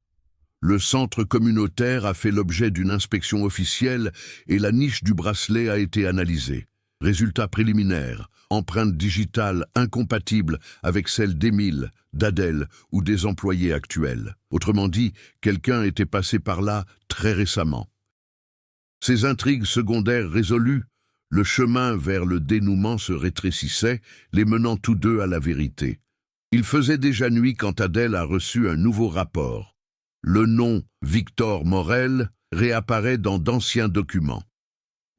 Le centre communautaire a fait l'objet d'une inspection officielle et la niche du bracelet a été analysée. Résultats préliminaires, empreintes digitales incompatibles avec celles d'Émile, d'Adèle ou des employés actuels. Autrement dit, quelqu'un était passé par là très récemment. Ces intrigues secondaires résolues, le chemin vers le dénouement se rétrécissait, les menant tous deux à la vérité. Il faisait déjà nuit quand Adèle a reçu un nouveau rapport. Le nom Victor Morel réapparaît dans d'anciens documents.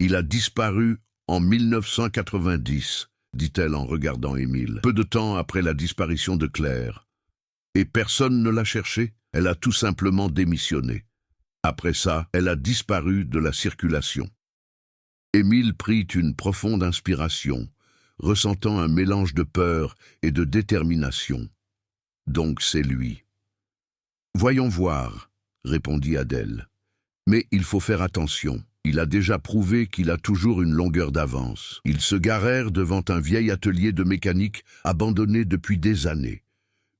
Il a disparu en 1990, dit-elle en regardant Émile, peu de temps après la disparition de Claire. Et personne ne l'a cherché, elle a tout simplement démissionné. Après ça, elle a disparu de la circulation. Émile prit une profonde inspiration, ressentant un mélange de peur et de détermination. Donc c'est lui. Voyons voir, répondit Adèle. Mais il faut faire attention. Il a déjà prouvé qu'il a toujours une longueur d'avance. Ils se garèrent devant un vieil atelier de mécanique abandonné depuis des années.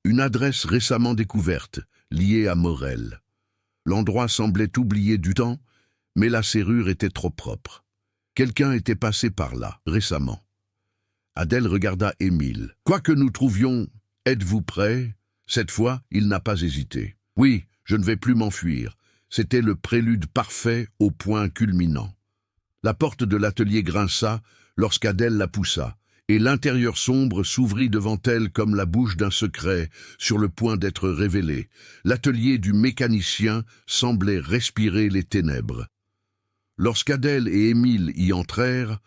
Une adresse récemment découverte, liée à Morel. L'endroit semblait oublié du temps, mais la serrure était trop propre. Quelqu'un était passé par là, récemment. Adèle regarda Émile. « Quoi que nous trouvions, êtes-vous prêt ?» Cette fois, il n'a pas hésité. « Oui, je ne vais plus m'enfuir. » C'était le prélude parfait au point culminant. La porte de l'atelier grinça lorsqu'Adèle la poussa, et l'intérieur sombre s'ouvrit devant elle comme la bouche d'un secret sur le point d'être révélé. L'atelier du mécanicien semblait respirer les ténèbres. Lorsqu'Adèle et Émile y entrèrent,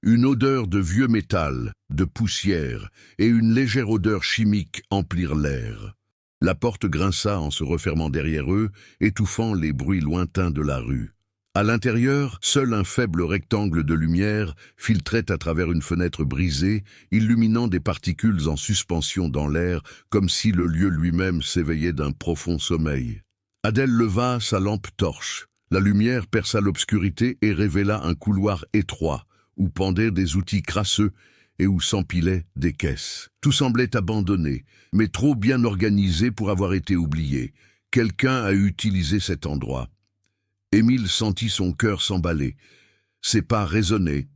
une odeur de vieux métal, de poussière et une légère odeur chimique emplirent l'air. La porte grinça en se refermant derrière eux, étouffant les bruits lointains de la rue. À l'intérieur, seul un faible rectangle de lumière filtrait à travers une fenêtre brisée, illuminant des particules en suspension dans l'air, comme si le lieu lui-même s'éveillait d'un profond sommeil. Adèle leva sa lampe torche. La lumière perça l'obscurité et révéla un couloir étroit, où pendaient des outils crasseux, et où s'empilaient des caisses. Tout semblait abandonné, mais trop bien organisé pour avoir été oublié. Quelqu'un a utilisé cet endroit. Émile sentit son cœur s'emballer. Ses pas résonnaient,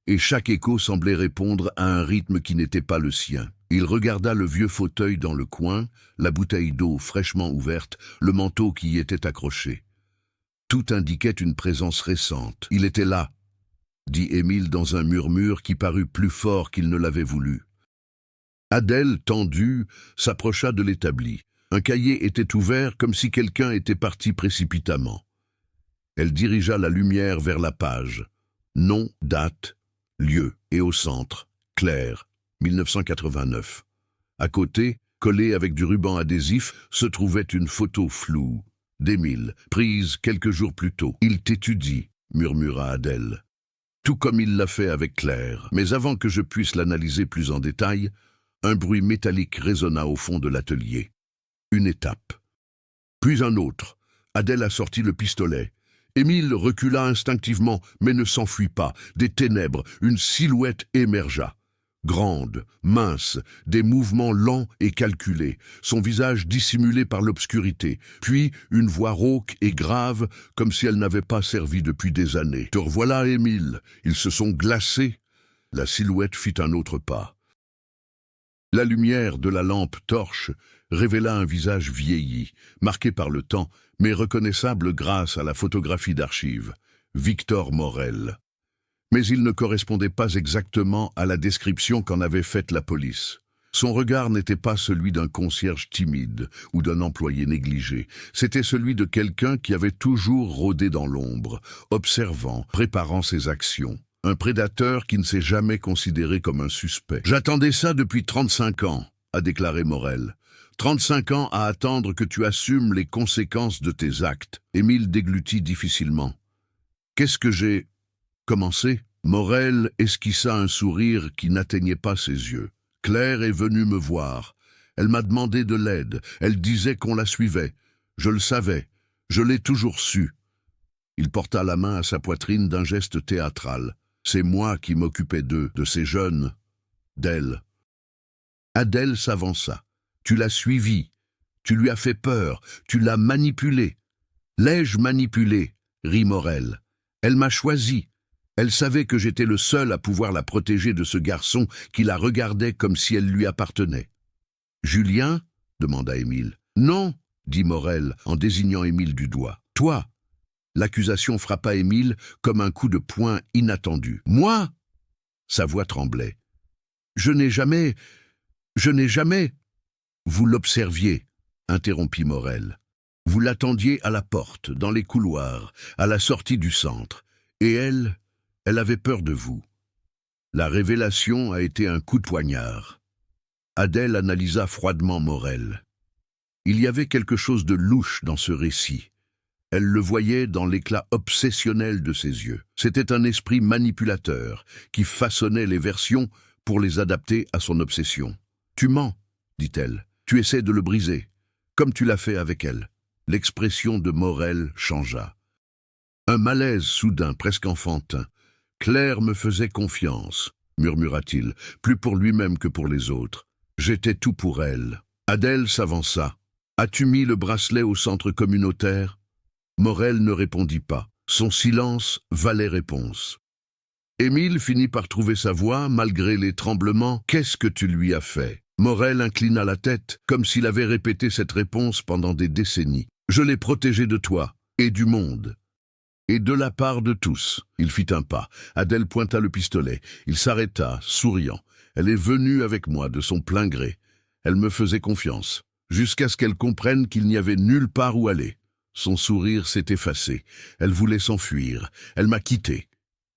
et chaque écho semblait répondre à un rythme qui n'était pas le sien. Il regarda le vieux fauteuil dans le coin, la bouteille d'eau fraîchement ouverte, le manteau qui y était accroché. Tout indiquait une présence récente. « Il était là », dit Émile dans un murmure qui parut plus fort qu'il ne l'avait voulu. Adèle, tendue, s'approcha de l'établi. Un cahier était ouvert comme si quelqu'un était parti précipitamment. Elle dirigea la lumière vers la page. Nom, date, lieu, et au centre, Claire, 1989. À côté, collée avec du ruban adhésif, se trouvait une photo floue d'Émile, prise quelques jours plus tôt. « Il t'étudie », murmura Adèle. « Tout comme il l'a fait avec Claire. Mais avant que je puisse l'analyser plus en détail, un bruit métallique résonna au fond de l'atelier. Une étape. Puis un autre. Adèle a sorti le pistolet. Émile recula instinctivement, mais ne s'enfuit pas. Des ténèbres, une silhouette émergea. Grande, mince, des mouvements lents et calculés, son visage dissimulé par l'obscurité, puis une voix rauque et grave, comme si elle n'avait pas servi depuis des années. « Te revoilà, Émile. Ils se sont glacés. » La silhouette fit un autre pas. La lumière de la lampe torche révéla un visage vieilli, marqué par le temps, mais reconnaissable grâce à la photographie d'archives. Victor Morel. Mais il ne correspondait pas exactement à la description qu'en avait faite la police. Son regard n'était pas celui d'un concierge timide ou d'un employé négligé. C'était celui de quelqu'un qui avait toujours rôdé dans l'ombre, observant, préparant ses actions. Un prédateur qui ne s'est jamais considéré comme un suspect. « J'attendais ça depuis 35 ans, a déclaré Morel. 35 ans à attendre que tu assumes les conséquences de tes actes. Émile déglutit difficilement. Qu'est-ce que j'ai commencé? Morel esquissa un sourire qui n'atteignait pas ses yeux. Claire est venue me voir. Elle m'a demandé de l'aide. Elle disait qu'on la suivait. Je le savais. Je l'ai toujours su. Il porta la main à sa poitrine d'un geste théâtral. C'est moi qui m'occupais d'eux, de ces jeunes, d'elle. Adèle s'avança. Tu l'as suivie. Tu lui as fait peur. Tu l'as manipulée. L'ai-je manipulée? Rit Morel. Elle m'a choisi. Elle savait que j'étais le seul à pouvoir la protéger de ce garçon qui la regardait comme si elle lui appartenait. Julien? Demanda Émile. Non, dit Morel en désignant Émile du doigt. Toi? L'accusation frappa Émile comme un coup de poing inattendu. Moi? Sa voix tremblait. Je n'ai jamais... Vous l'observiez, interrompit Morel. Vous l'attendiez à la porte, dans les couloirs, à la sortie du centre. Et elle avait peur de vous. La révélation a été un coup de poignard. Adèle analysa froidement Morel. Il y avait quelque chose de louche dans ce récit. Elle le voyait dans l'éclat obsessionnel de ses yeux. C'était un esprit manipulateur qui façonnait les versions pour les adapter à son obsession. « Tu mens, dit-elle. Tu essaies de le briser, comme tu l'as fait avec elle. » L'expression de Morel changea. Un malaise soudain, presque enfantin. « Claire me faisait confiance, murmura-t-il, plus pour lui-même que pour les autres. J'étais tout pour elle. » Adèle s'avança. « As-tu mis le bracelet au centre communautaire ?» Morel ne répondit pas. Son silence valait réponse. Émile finit par trouver sa voix, malgré les tremblements. « Qu'est-ce que tu lui as fait ?» Morel inclina la tête, comme s'il avait répété cette réponse pendant des décennies. « Je l'ai protégé de toi, et du monde. Et de la part de tous. » Il fit un pas. Adèle pointa le pistolet. Il s'arrêta, souriant. Elle est venue avec moi de son plein gré. Elle me faisait confiance, jusqu'à ce qu'elle comprenne qu'il n'y avait nulle part où aller. Son sourire s'est effacé. Elle voulait s'enfuir. Elle m'a quitté.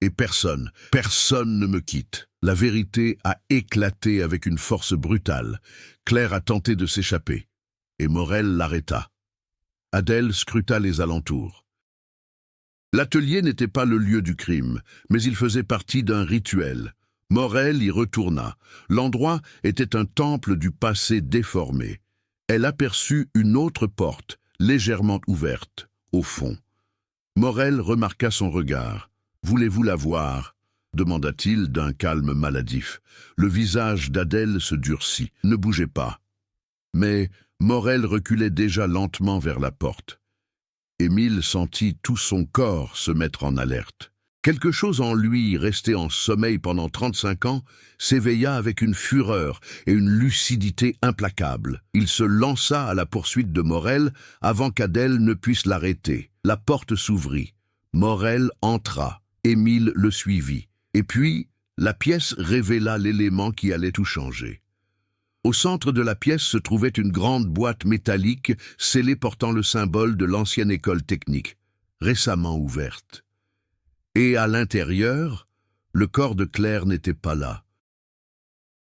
Et personne ne me quitte. La vérité a éclaté avec une force brutale. Claire a tenté de s'échapper. Et Morel l'arrêta. Adèle scruta les alentours. L'atelier n'était pas le lieu du crime, mais il faisait partie d'un rituel. Morel y retourna. L'endroit était un temple du passé déformé. Elle aperçut une autre porte, légèrement ouverte, au fond. Morel remarqua son regard. « Voulez-vous la voir ?» demanda-t-il d'un calme maladif. Le visage d'Adèle se durcit. Ne bougez pas. Mais Morel reculait déjà lentement vers la porte. Émile sentit tout son corps se mettre en alerte. Quelque chose en lui, resté en sommeil pendant 35 ans, s'éveilla avec une fureur et une lucidité implacables. Il se lança à la poursuite de Morel avant qu'Adèle ne puisse l'arrêter. La porte s'ouvrit. Morel entra. Émile le suivit. Et puis, la pièce révéla l'élément qui allait tout changer. Au centre de la pièce se trouvait une grande boîte métallique scellée portant le symbole de l'ancienne école technique, récemment ouverte. Et à l'intérieur, le corps de Claire n'était pas là.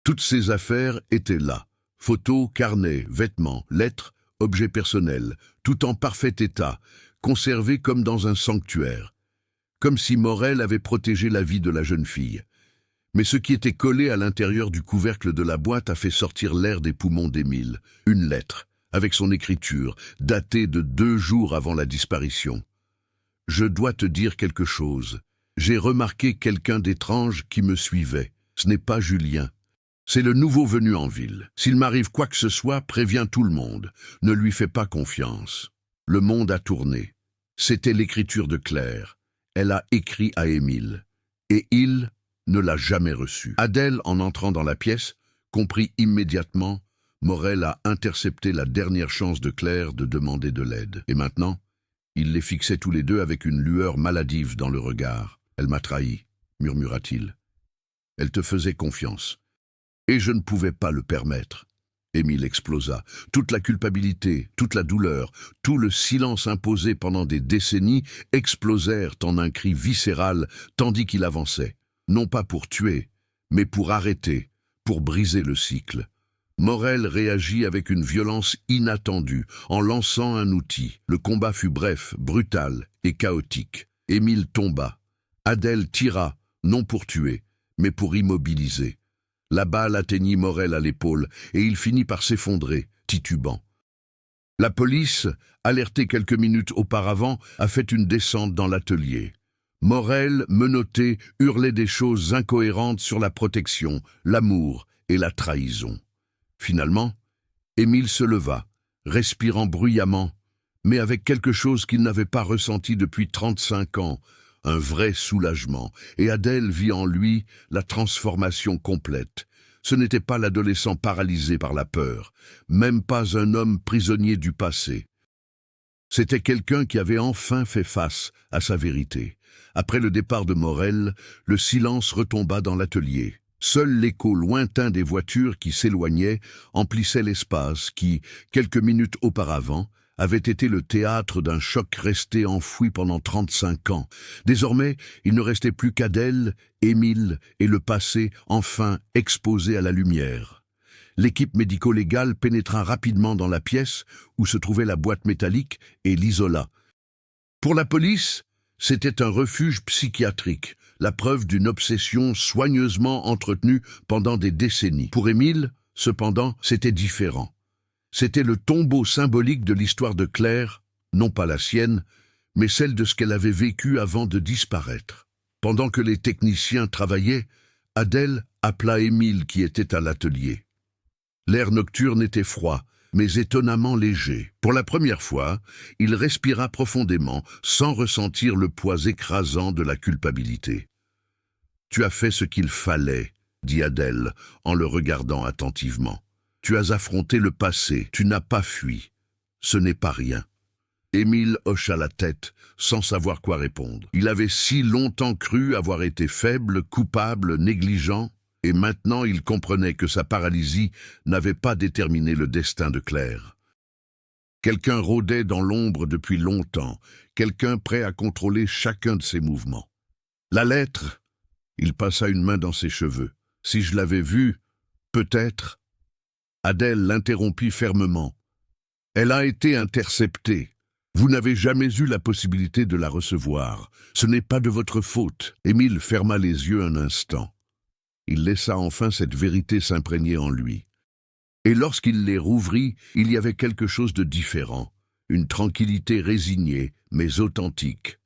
Toutes ses affaires étaient là. Photos, carnets, vêtements, lettres, objets personnels, tout en parfait état, conservés comme dans un sanctuaire. Comme si Morel avait protégé la vie de la jeune fille. Mais ce qui était collé à l'intérieur du couvercle de la boîte a fait sortir l'air des poumons d'Émile. Une lettre, avec son écriture, datée de 2 jours avant la disparition. « Je dois te dire quelque chose. J'ai remarqué quelqu'un d'étrange qui me suivait. Ce n'est pas Julien. C'est le nouveau venu en ville. S'il m'arrive quoi que ce soit, préviens tout le monde. Ne lui fais pas confiance. » Le monde a tourné. C'était l'écriture de Claire. Elle a écrit à Émile. Et il ne l'a jamais reçu. Adèle, en entrant dans la pièce, comprit immédiatement. Morel a intercepté la dernière chance de Claire de demander de l'aide. Et maintenant, il les fixait tous les deux avec une lueur maladive dans le regard. « Elle m'a trahi, murmura-t-il. Elle te faisait confiance. Et je ne pouvais pas le permettre. » Émile explosa. Toute la culpabilité, toute la douleur, tout le silence imposé pendant des décennies explosèrent en un cri viscéral tandis qu'il avançait. Non pas pour tuer, mais pour arrêter, pour briser le cycle. Morel réagit avec une violence inattendue, en lançant un outil. Le combat fut bref, brutal et chaotique. Émile tomba. Adèle tira, non pour tuer, mais pour immobiliser. La balle atteignit Morel à l'épaule, et il finit par s'effondrer, titubant. La police, alertée quelques minutes auparavant, a fait une descente dans l'atelier. Morel, menotté, hurlait des choses incohérentes sur la protection, l'amour et la trahison. Finalement, Émile se leva, respirant bruyamment, mais avec quelque chose qu'il n'avait pas ressenti depuis 35 ans, un vrai soulagement, et Adèle vit en lui la transformation complète. Ce n'était pas l'adolescent paralysé par la peur, même pas un homme prisonnier du passé. C'était quelqu'un qui avait enfin fait face à sa vérité. Après le départ de Morel, le silence retomba dans l'atelier. Seul l'écho lointain des voitures qui s'éloignaient emplissait l'espace qui, quelques minutes auparavant, avait été le théâtre d'un choc resté enfoui pendant 35 ans. Désormais, il ne restait plus qu'Adèle, Émile et le passé enfin exposé à la lumière. L'équipe médico-légale pénétra rapidement dans la pièce où se trouvait la boîte métallique et l'isola. Pour la police, c'était un refuge psychiatrique, la preuve d'une obsession soigneusement entretenue pendant des décennies. Pour Émile, cependant, c'était différent. C'était le tombeau symbolique de l'histoire de Claire, non pas la sienne, mais celle de ce qu'elle avait vécu avant de disparaître. Pendant que les techniciens travaillaient, Adèle appela Émile qui était à l'atelier. L'air nocturne était froid, mais étonnamment léger. Pour la première fois, il respira profondément, sans ressentir le poids écrasant de la culpabilité. « Tu as fait ce qu'il fallait, » dit Adèle, en le regardant attentivement. « Tu as affronté le passé, tu n'as pas fui. Ce n'est pas rien. » Émile hocha la tête, sans savoir quoi répondre. Il avait si longtemps cru avoir été faible, coupable, négligent, et maintenant il comprenait que sa paralysie n'avait pas déterminé le destin de Claire. Quelqu'un rôdait dans l'ombre depuis longtemps, quelqu'un prêt à contrôler chacun de ses mouvements. La lettre, il passa une main dans ses cheveux. Si je l'avais vue, peut-être... Adèle l'interrompit fermement. Elle a été interceptée. Vous n'avez jamais eu la possibilité de la recevoir. Ce n'est pas de votre faute. Émile ferma les yeux un instant. Il laissa enfin cette vérité s'imprégner en lui. Et lorsqu'il les rouvrit, il y avait quelque chose de différent, une tranquillité résignée, mais authentique.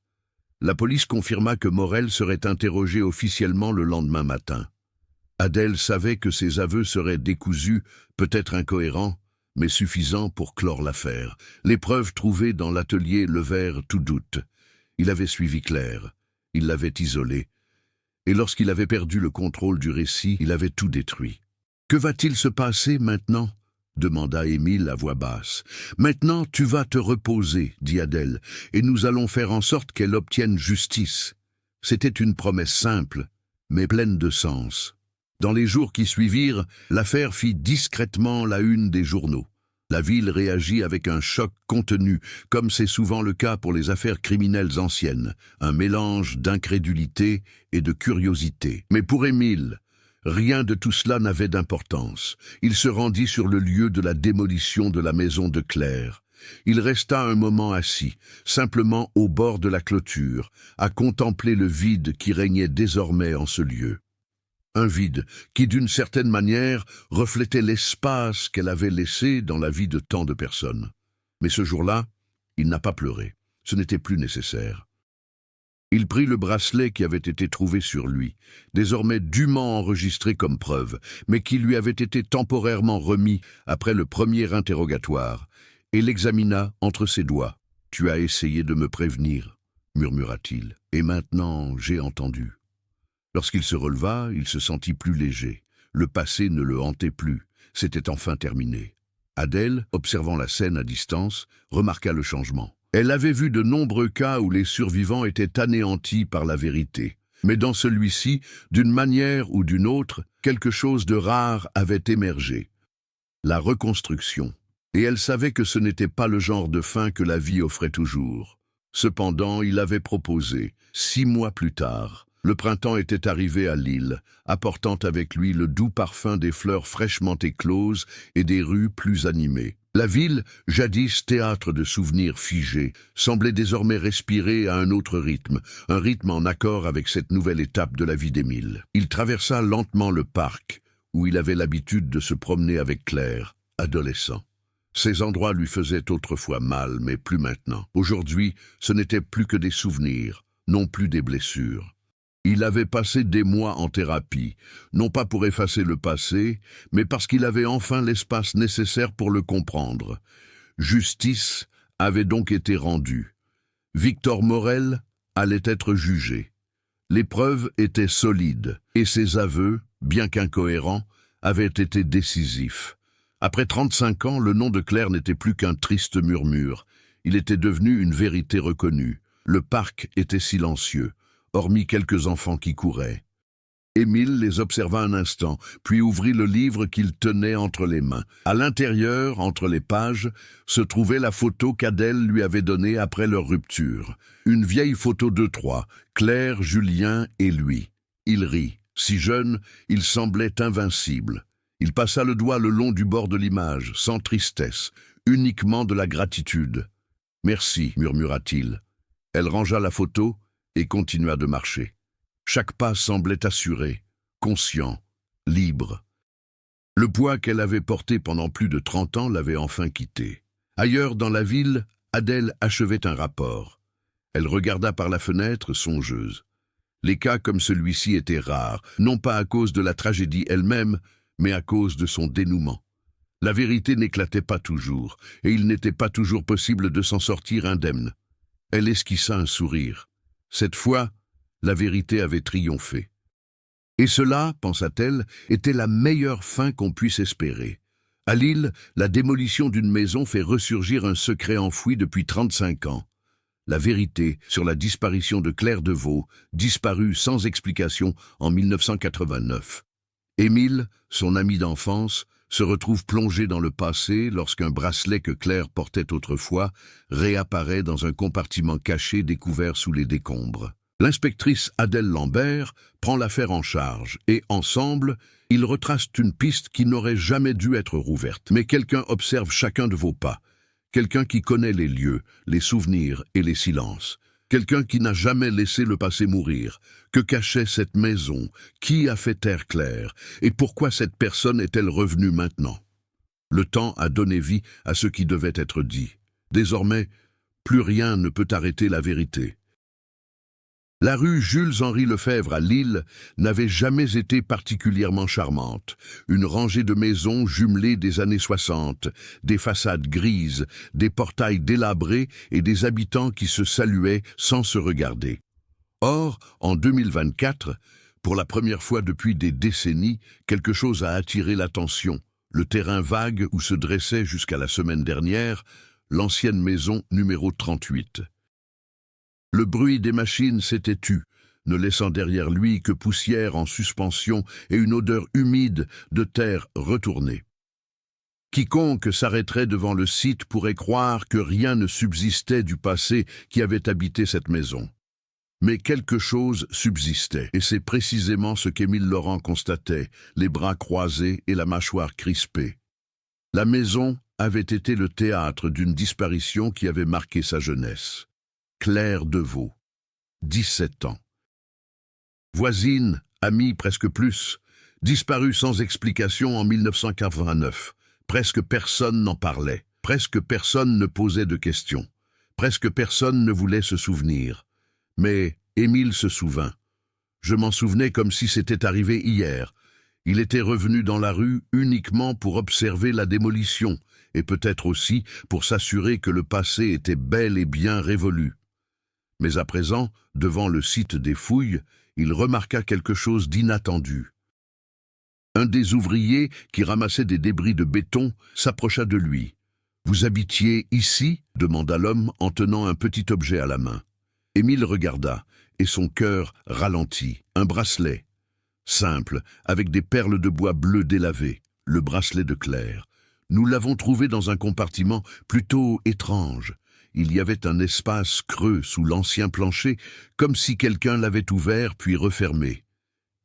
La police confirma que Morel serait interrogé officiellement le lendemain matin. Adèle savait que ses aveux seraient décousus, peut-être incohérents, mais suffisants pour clore l'affaire. Les preuves trouvées dans l'atelier levèrent tout doute. Il avait suivi Claire, il l'avait isolée, et lorsqu'il avait perdu le contrôle du récit, il avait tout détruit. « Que va-t-il se passer maintenant ?» demanda Émile à voix basse. « Maintenant, tu vas te reposer, dit Adèle, et nous allons faire en sorte qu'elle obtienne justice. » C'était une promesse simple, mais pleine de sens. Dans les jours qui suivirent, l'affaire fit discrètement la une des journaux. La ville réagit avec un choc contenu, comme c'est souvent le cas pour les affaires criminelles anciennes, un mélange d'incrédulité et de curiosité. Mais pour Émile, rien de tout cela n'avait d'importance. Il se rendit sur le lieu de la démolition de la maison de Claire. Il resta un moment assis, simplement au bord de la clôture, à contempler le vide qui régnait désormais en ce lieu. Un vide qui, d'une certaine manière, reflétait l'espace qu'elle avait laissé dans la vie de tant de personnes. Mais ce jour-là, il n'a pas pleuré. Ce n'était plus nécessaire. Il prit le bracelet qui avait été trouvé sur lui, désormais dûment enregistré comme preuve, mais qui lui avait été temporairement remis après le premier interrogatoire, et l'examina entre ses doigts. « Tu as essayé de me prévenir, » murmura-t-il, « et maintenant j'ai entendu. » Lorsqu'il se releva, il se sentit plus léger. Le passé ne le hantait plus, c'était enfin terminé. Adèle, observant la scène à distance, remarqua le changement. Elle avait vu de nombreux cas où les survivants étaient anéantis par la vérité. Mais dans celui-ci, d'une manière ou d'une autre, quelque chose de rare avait émergé. La reconstruction. Et elle savait que ce n'était pas le genre de fin que la vie offrait toujours. Cependant, il avait proposé, 6 mois plus tard. Le printemps était arrivé à Lille, apportant avec lui le doux parfum des fleurs fraîchement écloses et des rues plus animées. La ville, jadis théâtre de souvenirs figés, semblait désormais respirer à un autre rythme, un rythme en accord avec cette nouvelle étape de la vie d'Émile. Il traversa lentement le parc, où il avait l'habitude de se promener avec Claire, adolescent. Ces endroits lui faisaient autrefois mal, mais plus maintenant. Aujourd'hui, ce n'étaient plus que des souvenirs, non plus des blessures. Il avait passé des mois en thérapie, non pas pour effacer le passé, mais parce qu'il avait enfin l'espace nécessaire pour le comprendre. Justice avait donc été rendue. Victor Morel allait être jugé. Les preuves étaient solides, et ses aveux, bien qu'incohérents, avaient été décisifs. Après 35 ans, le nom de Claire n'était plus qu'un triste murmure. Il était devenu une vérité reconnue. Le parc était silencieux, hormis quelques enfants qui couraient. Émile les observa un instant, puis ouvrit le livre qu'il tenait entre les mains. À l'intérieur, entre les pages, se trouvait la photo qu'Adèle lui avait donnée après leur rupture. Une vieille photo d'eux trois, Claire, Julien et lui. Il rit. Si jeune, il semblait invincible. Il passa le doigt le long du bord de l'image, sans tristesse, uniquement de la gratitude. « Merci », murmura-t-il. Elle rangea la photo et continua de marcher. Chaque pas semblait assuré, conscient, libre. Le poids qu'elle avait porté pendant plus de 30 ans l'avait enfin quitté. Ailleurs dans la ville, Adèle achevait un rapport. Elle regarda par la fenêtre, songeuse. Les cas comme celui-ci étaient rares, non pas à cause de la tragédie elle-même, mais à cause de son dénouement. La vérité n'éclatait pas toujours, et il n'était pas toujours possible de s'en sortir indemne. Elle esquissa un sourire. Cette fois, la vérité avait triomphé. Et cela, pensa-t-elle, était la meilleure fin qu'on puisse espérer. À Lille, la démolition d'une maison fait ressurgir un secret enfoui depuis 35 ans. La vérité sur la disparition de Claire Deveau, disparue sans explication en 1989. Émile, son ami d'enfance, se retrouve plongé dans le passé lorsqu'un bracelet que Claire portait autrefois réapparaît dans un compartiment caché découvert sous les décombres. L'inspectrice Adèle Lambert prend l'affaire en charge et, ensemble, ils retracent une piste qui n'aurait jamais dû être rouverte. Mais quelqu'un observe chacun de vos pas, quelqu'un qui connaît les lieux, les souvenirs et les silences, quelqu'un qui n'a jamais laissé le passé mourir. Que cachait cette maison? Qui a fait taire Claire? Et pourquoi cette personne est-elle revenue maintenant? Le temps a donné vie à ce qui devait être dit. Désormais, plus rien ne peut arrêter la vérité. La rue Jules-Henri Lefebvre à Lille n'avait jamais été particulièrement charmante. Une rangée de maisons jumelées des années 60, des façades grises, des portails délabrés et des habitants qui se saluaient sans se regarder. Or, en 2024, pour la première fois depuis des décennies, quelque chose a attiré l'attention. Le terrain vague où se dressait jusqu'à la semaine dernière l'ancienne maison numéro 38. Le bruit des machines s'était tu, ne laissant derrière lui que poussière en suspension et une odeur humide de terre retournée. Quiconque s'arrêterait devant le site pourrait croire que rien ne subsistait du passé qui avait habité cette maison. Mais quelque chose subsistait, et c'est précisément ce qu'Émile Laurent constatait, les bras croisés et la mâchoire crispée. La maison avait été le théâtre d'une disparition qui avait marqué sa jeunesse. Claire Deveau, 17 ans. Voisine, amie presque plus, disparue sans explication en 1989. Presque personne n'en parlait, presque personne ne posait de questions, presque personne ne voulait se souvenir. Mais Émile se souvint. Je m'en souvenais comme si c'était arrivé hier. Il était revenu dans la rue uniquement pour observer la démolition, et peut-être aussi pour s'assurer que le passé était bel et bien révolu. Mais à présent, devant le site des fouilles, il remarqua quelque chose d'inattendu. Un des ouvriers, qui ramassait des débris de béton, s'approcha de lui. « Vous habitiez ici » demanda l'homme en tenant un petit objet à la main. Émile regarda, et son cœur ralentit. Un bracelet, simple, avec des perles de bois bleu délavé, le bracelet de Claire. Nous l'avons trouvé dans un compartiment plutôt étrange. Il y avait un espace creux sous l'ancien plancher, comme si quelqu'un l'avait ouvert puis refermé.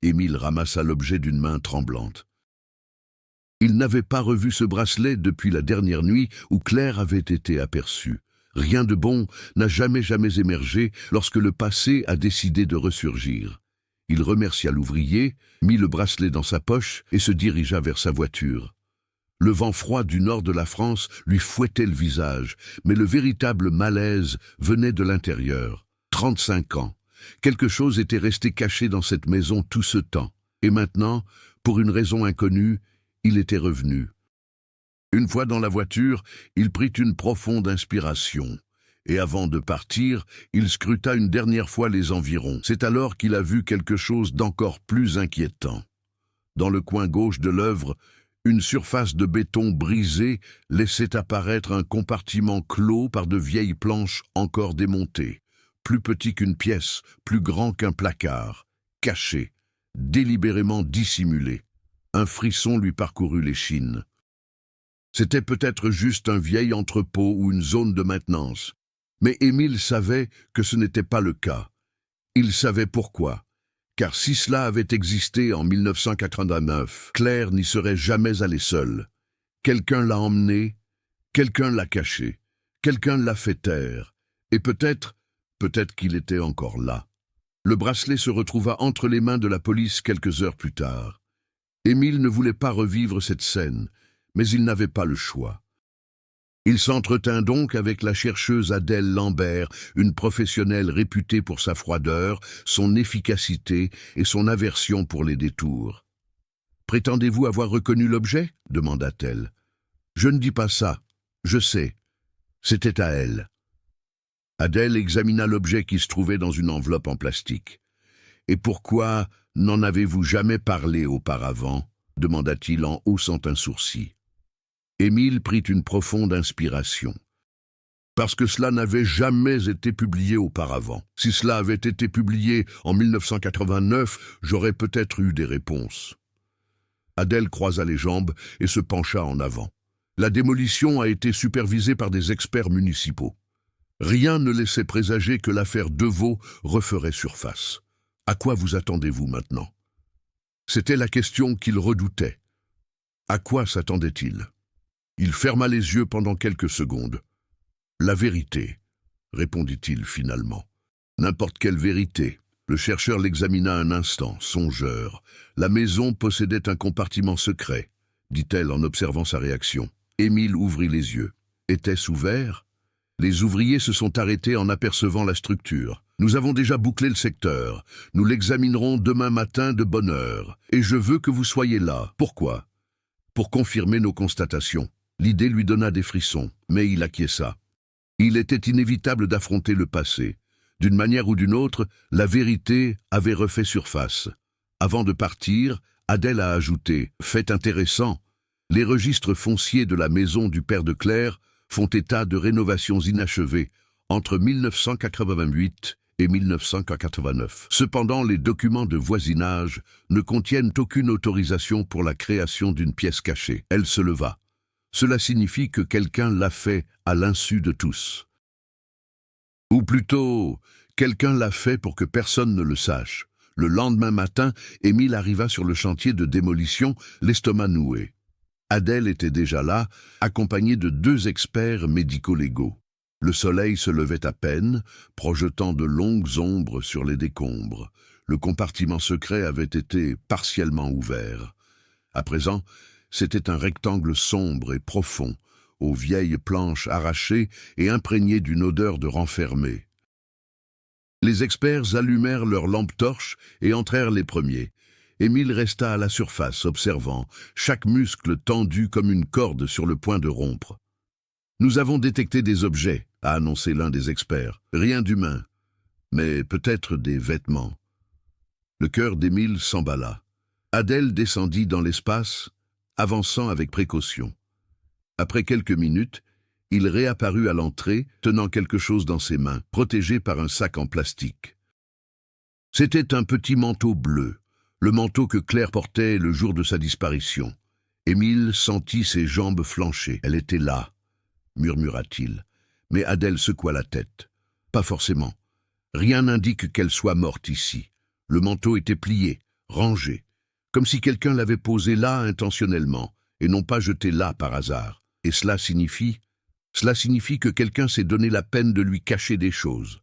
Émile ramassa l'objet d'une main tremblante. Il n'avait pas revu ce bracelet depuis la dernière nuit où Claire avait été aperçue. Rien de bon n'a jamais émergé lorsque le passé a décidé de ressurgir. Il remercia l'ouvrier, mit le bracelet dans sa poche et se dirigea vers sa voiture. Le vent froid du nord de la France lui fouettait le visage, mais le véritable malaise venait de l'intérieur. 35 ans. Quelque chose était resté caché dans cette maison tout ce temps. Et maintenant, pour une raison inconnue, il était revenu. Une fois dans la voiture, il prit une profonde inspiration. Et avant de partir, il scruta une dernière fois les environs. C'est alors qu'il a vu quelque chose d'encore plus inquiétant. Dans le coin gauche de l'œuvre, une surface de béton brisée laissait apparaître un compartiment clos par de vieilles planches encore démontées, plus petit qu'une pièce, plus grand qu'un placard, caché, délibérément dissimulé. Un frisson lui parcourut l'échine. C'était peut-être juste un vieil entrepôt ou une zone de maintenance, mais Émile savait que ce n'était pas le cas. Il savait pourquoi. Car si cela avait existé en 1989, Claire n'y serait jamais allée seule. Quelqu'un l'a emmenée, quelqu'un l'a cachée, quelqu'un l'a fait taire, et peut-être qu'il était encore là. Le bracelet se retrouva entre les mains de la police quelques heures plus tard. Émile ne voulait pas revivre cette scène, mais il n'avait pas le choix. Il s'entretint donc avec la chercheuse Adèle Lambert, une professionnelle réputée pour sa froideur, son efficacité et son aversion pour les détours. « Prétendez-vous avoir reconnu l'objet » demanda-t-elle. « Je ne dis pas ça, je sais. C'était à elle. » Adèle examina l'objet qui se trouvait dans une enveloppe en plastique. « Et pourquoi n'en avez-vous jamais parlé auparavant » demanda-t-il en haussant un sourcil. Émile prit une profonde inspiration. Parce que cela n'avait jamais été publié auparavant. Si cela avait été publié en 1989, j'aurais peut-être eu des réponses. Adèle croisa les jambes et se pencha en avant. La démolition a été supervisée par des experts municipaux. Rien ne laissait présager que l'affaire Deveau referait surface. À quoi vous attendez-vous maintenant? C'était la question qu'il redoutait. À quoi s'attendait-il? Il ferma les yeux pendant quelques secondes. « La vérité », répondit-il finalement. « N'importe quelle vérité. » Le chercheur l'examina un instant, songeur. La maison possédait un compartiment secret, dit-elle en observant sa réaction. Émile ouvrit les yeux. Était-ce ouvert? Les ouvriers se sont arrêtés en apercevant la structure. Nous avons déjà bouclé le secteur. Nous l'examinerons demain matin de bonne heure. Et je veux que vous soyez là. Pourquoi? Pour confirmer nos constatations. L'idée lui donna des frissons, mais il acquiesça. Il était inévitable d'affronter le passé. D'une manière ou d'une autre, la vérité avait refait surface. Avant de partir, Adèle a ajouté « Fait intéressant, les registres fonciers de la maison du père de Claire font état de rénovations inachevées entre 1988 et 1989. Cependant, les documents de voisinage ne contiennent aucune autorisation pour la création d'une pièce cachée. » Elle se leva. Cela signifie que quelqu'un l'a fait à l'insu de tous. Ou plutôt, quelqu'un l'a fait pour que personne ne le sache. Le lendemain matin, Émile arriva sur le chantier de démolition, l'estomac noué. Adèle était déjà là, accompagnée de 2 experts médico-légaux. Le soleil se levait à peine, projetant de longues ombres sur les décombres. Le compartiment secret avait été partiellement ouvert. À présent, c'était un rectangle sombre et profond, aux vieilles planches arrachées et imprégnées d'une odeur de renfermé. Les experts allumèrent leurs lampes torches et entrèrent les premiers. Émile resta à la surface, observant, chaque muscle tendu comme une corde sur le point de rompre. « Nous avons détecté des objets », a annoncé l'un des experts. « Rien d'humain, mais peut-être des vêtements. » Le cœur d'Émile s'emballa. Adèle descendit dans l'espace, avançant avec précaution. Après quelques minutes, il réapparut à l'entrée, tenant quelque chose dans ses mains, protégé par un sac en plastique. C'était un petit manteau bleu, le manteau que Claire portait le jour de sa disparition. Émile sentit ses jambes flancher. « Elle était là », murmura-t-il. Mais Adèle secoua la tête. « Pas forcément. Rien n'indique qu'elle soit morte ici. Le manteau était plié, rangé, comme si quelqu'un l'avait posé là intentionnellement, et non pas jeté là par hasard. Et cela signifie que quelqu'un s'est donné la peine de lui cacher des choses.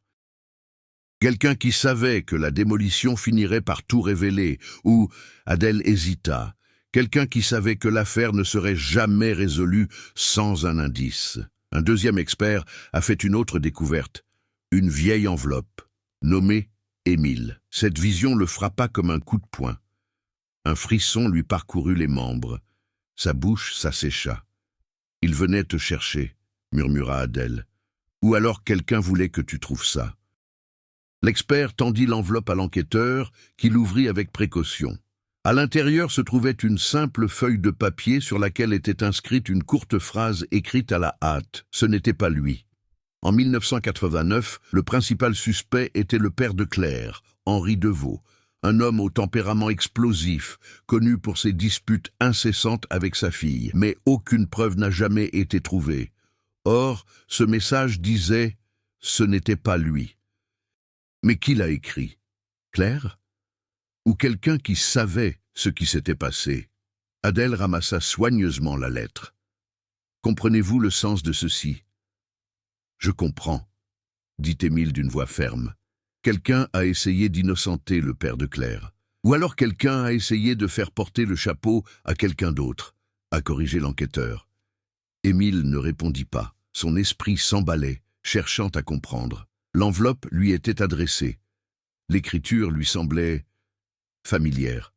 Quelqu'un qui savait que la démolition finirait par tout révéler, ou, Adèle hésita, quelqu'un qui savait que l'affaire ne serait jamais résolue sans un indice. Un deuxième expert a fait une autre découverte, une vieille enveloppe, nommée Émile. Cette vision le frappa comme un coup de poing. Un frisson lui parcourut les membres. Sa bouche s'assécha. « Il venait te chercher », murmura Adèle. « Ou alors quelqu'un voulait que tu trouves ça. » L'expert tendit l'enveloppe à l'enquêteur, qui l'ouvrit avec précaution. À l'intérieur se trouvait une simple feuille de papier sur laquelle était inscrite une courte phrase écrite à la hâte. Ce n'était pas lui. En 1989, le principal suspect était le père de Claire, Henri Deveau, un homme au tempérament explosif, connu pour ses disputes incessantes avec sa fille. Mais aucune preuve n'a jamais été trouvée. Or, ce message disait « ce n'était pas lui ». Mais qui l'a écrit? Claire? Ou quelqu'un qui savait ce qui s'était passé? Adèle ramassa soigneusement la lettre. « Comprenez-vous le sens de ceci ?»« Je comprends, » dit Émile d'une voix ferme. « Quelqu'un a essayé d'innocenter le père de Claire. Ou alors quelqu'un a essayé de faire porter le chapeau à quelqu'un d'autre, » a corrigé l'enquêteur. Émile ne répondit pas. Son esprit s'emballait, cherchant à comprendre. L'enveloppe lui était adressée. L'écriture lui semblait familière.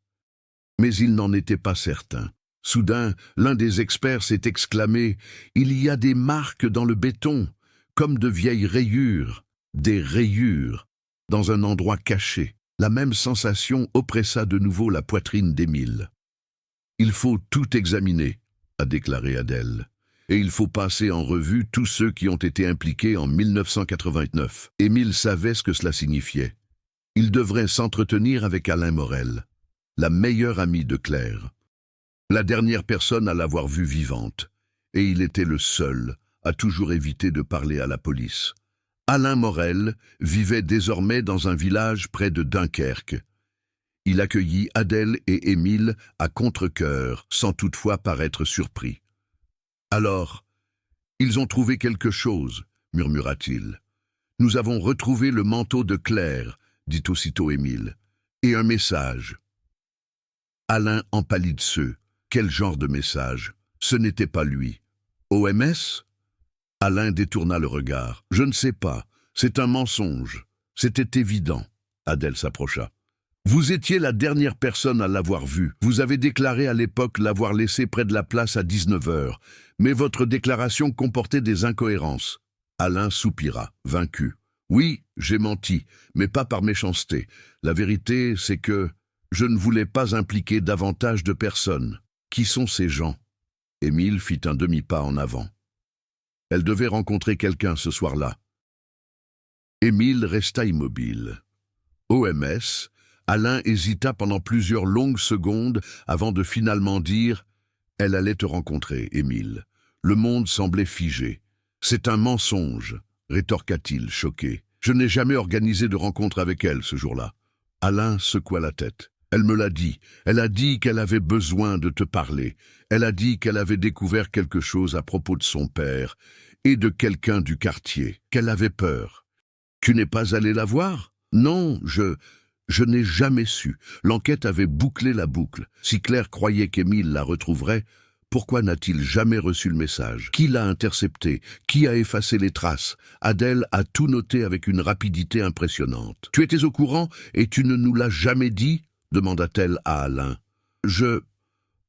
Mais il n'en était pas certain. Soudain, l'un des experts s'est exclamé « Il y a des marques dans le béton, comme de vieilles rayures, des rayures, dans un endroit caché. » La même sensation oppressa de nouveau la poitrine d'Émile. « Il faut tout examiner », a déclaré Adèle. « Et il faut passer en revue tous ceux qui ont été impliqués en 1989. » Émile savait ce que cela signifiait. Il devrait s'entretenir avec Alain Morel, la meilleure amie de Claire. La dernière personne à l'avoir vue vivante, et il était le seul à toujours éviter de parler à la police. Alain Morel vivait désormais dans un village près de Dunkerque. Il accueillit Adèle et Émile à contre-cœur, sans toutefois paraître surpris. « Alors, ils ont trouvé quelque chose, » murmura-t-il. « Nous avons retrouvé le manteau de Claire, » dit aussitôt Émile, « et un message. » Alain empâlit. Quel genre de message? Ce n'était pas lui. OMS? Alain détourna le regard. « Je ne sais pas. C'est un mensonge. C'était évident. » Adèle s'approcha. « Vous étiez la dernière personne à l'avoir vu. Vous avez déclaré à l'époque l'avoir laissé près de la place à 19 heures. Mais votre déclaration comportait des incohérences. » Alain soupira, vaincu. « Oui, j'ai menti, mais pas par méchanceté. La vérité, c'est que je ne voulais pas impliquer davantage de personnes. Qui sont ces gens ?» Émile fit un demi-pas en avant. Elle devait rencontrer quelqu'un ce soir-là. Émile resta immobile. OMS, Alain hésita pendant plusieurs longues secondes avant de finalement dire « Elle allait te rencontrer, Émile. » Le monde semblait figé. « C'est un mensonge », rétorqua-t-il, choqué. « Je n'ai jamais organisé de rencontre avec elle ce jour-là. » Alain secoua la tête. « Elle me l'a dit. Elle a dit qu'elle avait besoin de te parler. Elle a dit qu'elle avait découvert quelque chose à propos de son père et de quelqu'un du quartier, qu'elle avait peur. » « Tu n'es pas allé la voir ? » ?»« Non, je n'ai jamais su. L'enquête avait bouclé la boucle. Si Claire croyait qu'Émile la retrouverait, pourquoi n'a-t-il jamais reçu le message? Qui l'a intercepté? Qui a effacé les traces? Adèle a tout noté avec une rapidité impressionnante. « Tu étais au courant et tu ne nous l'as jamais dit ?» demanda-t-elle à Alain. « Je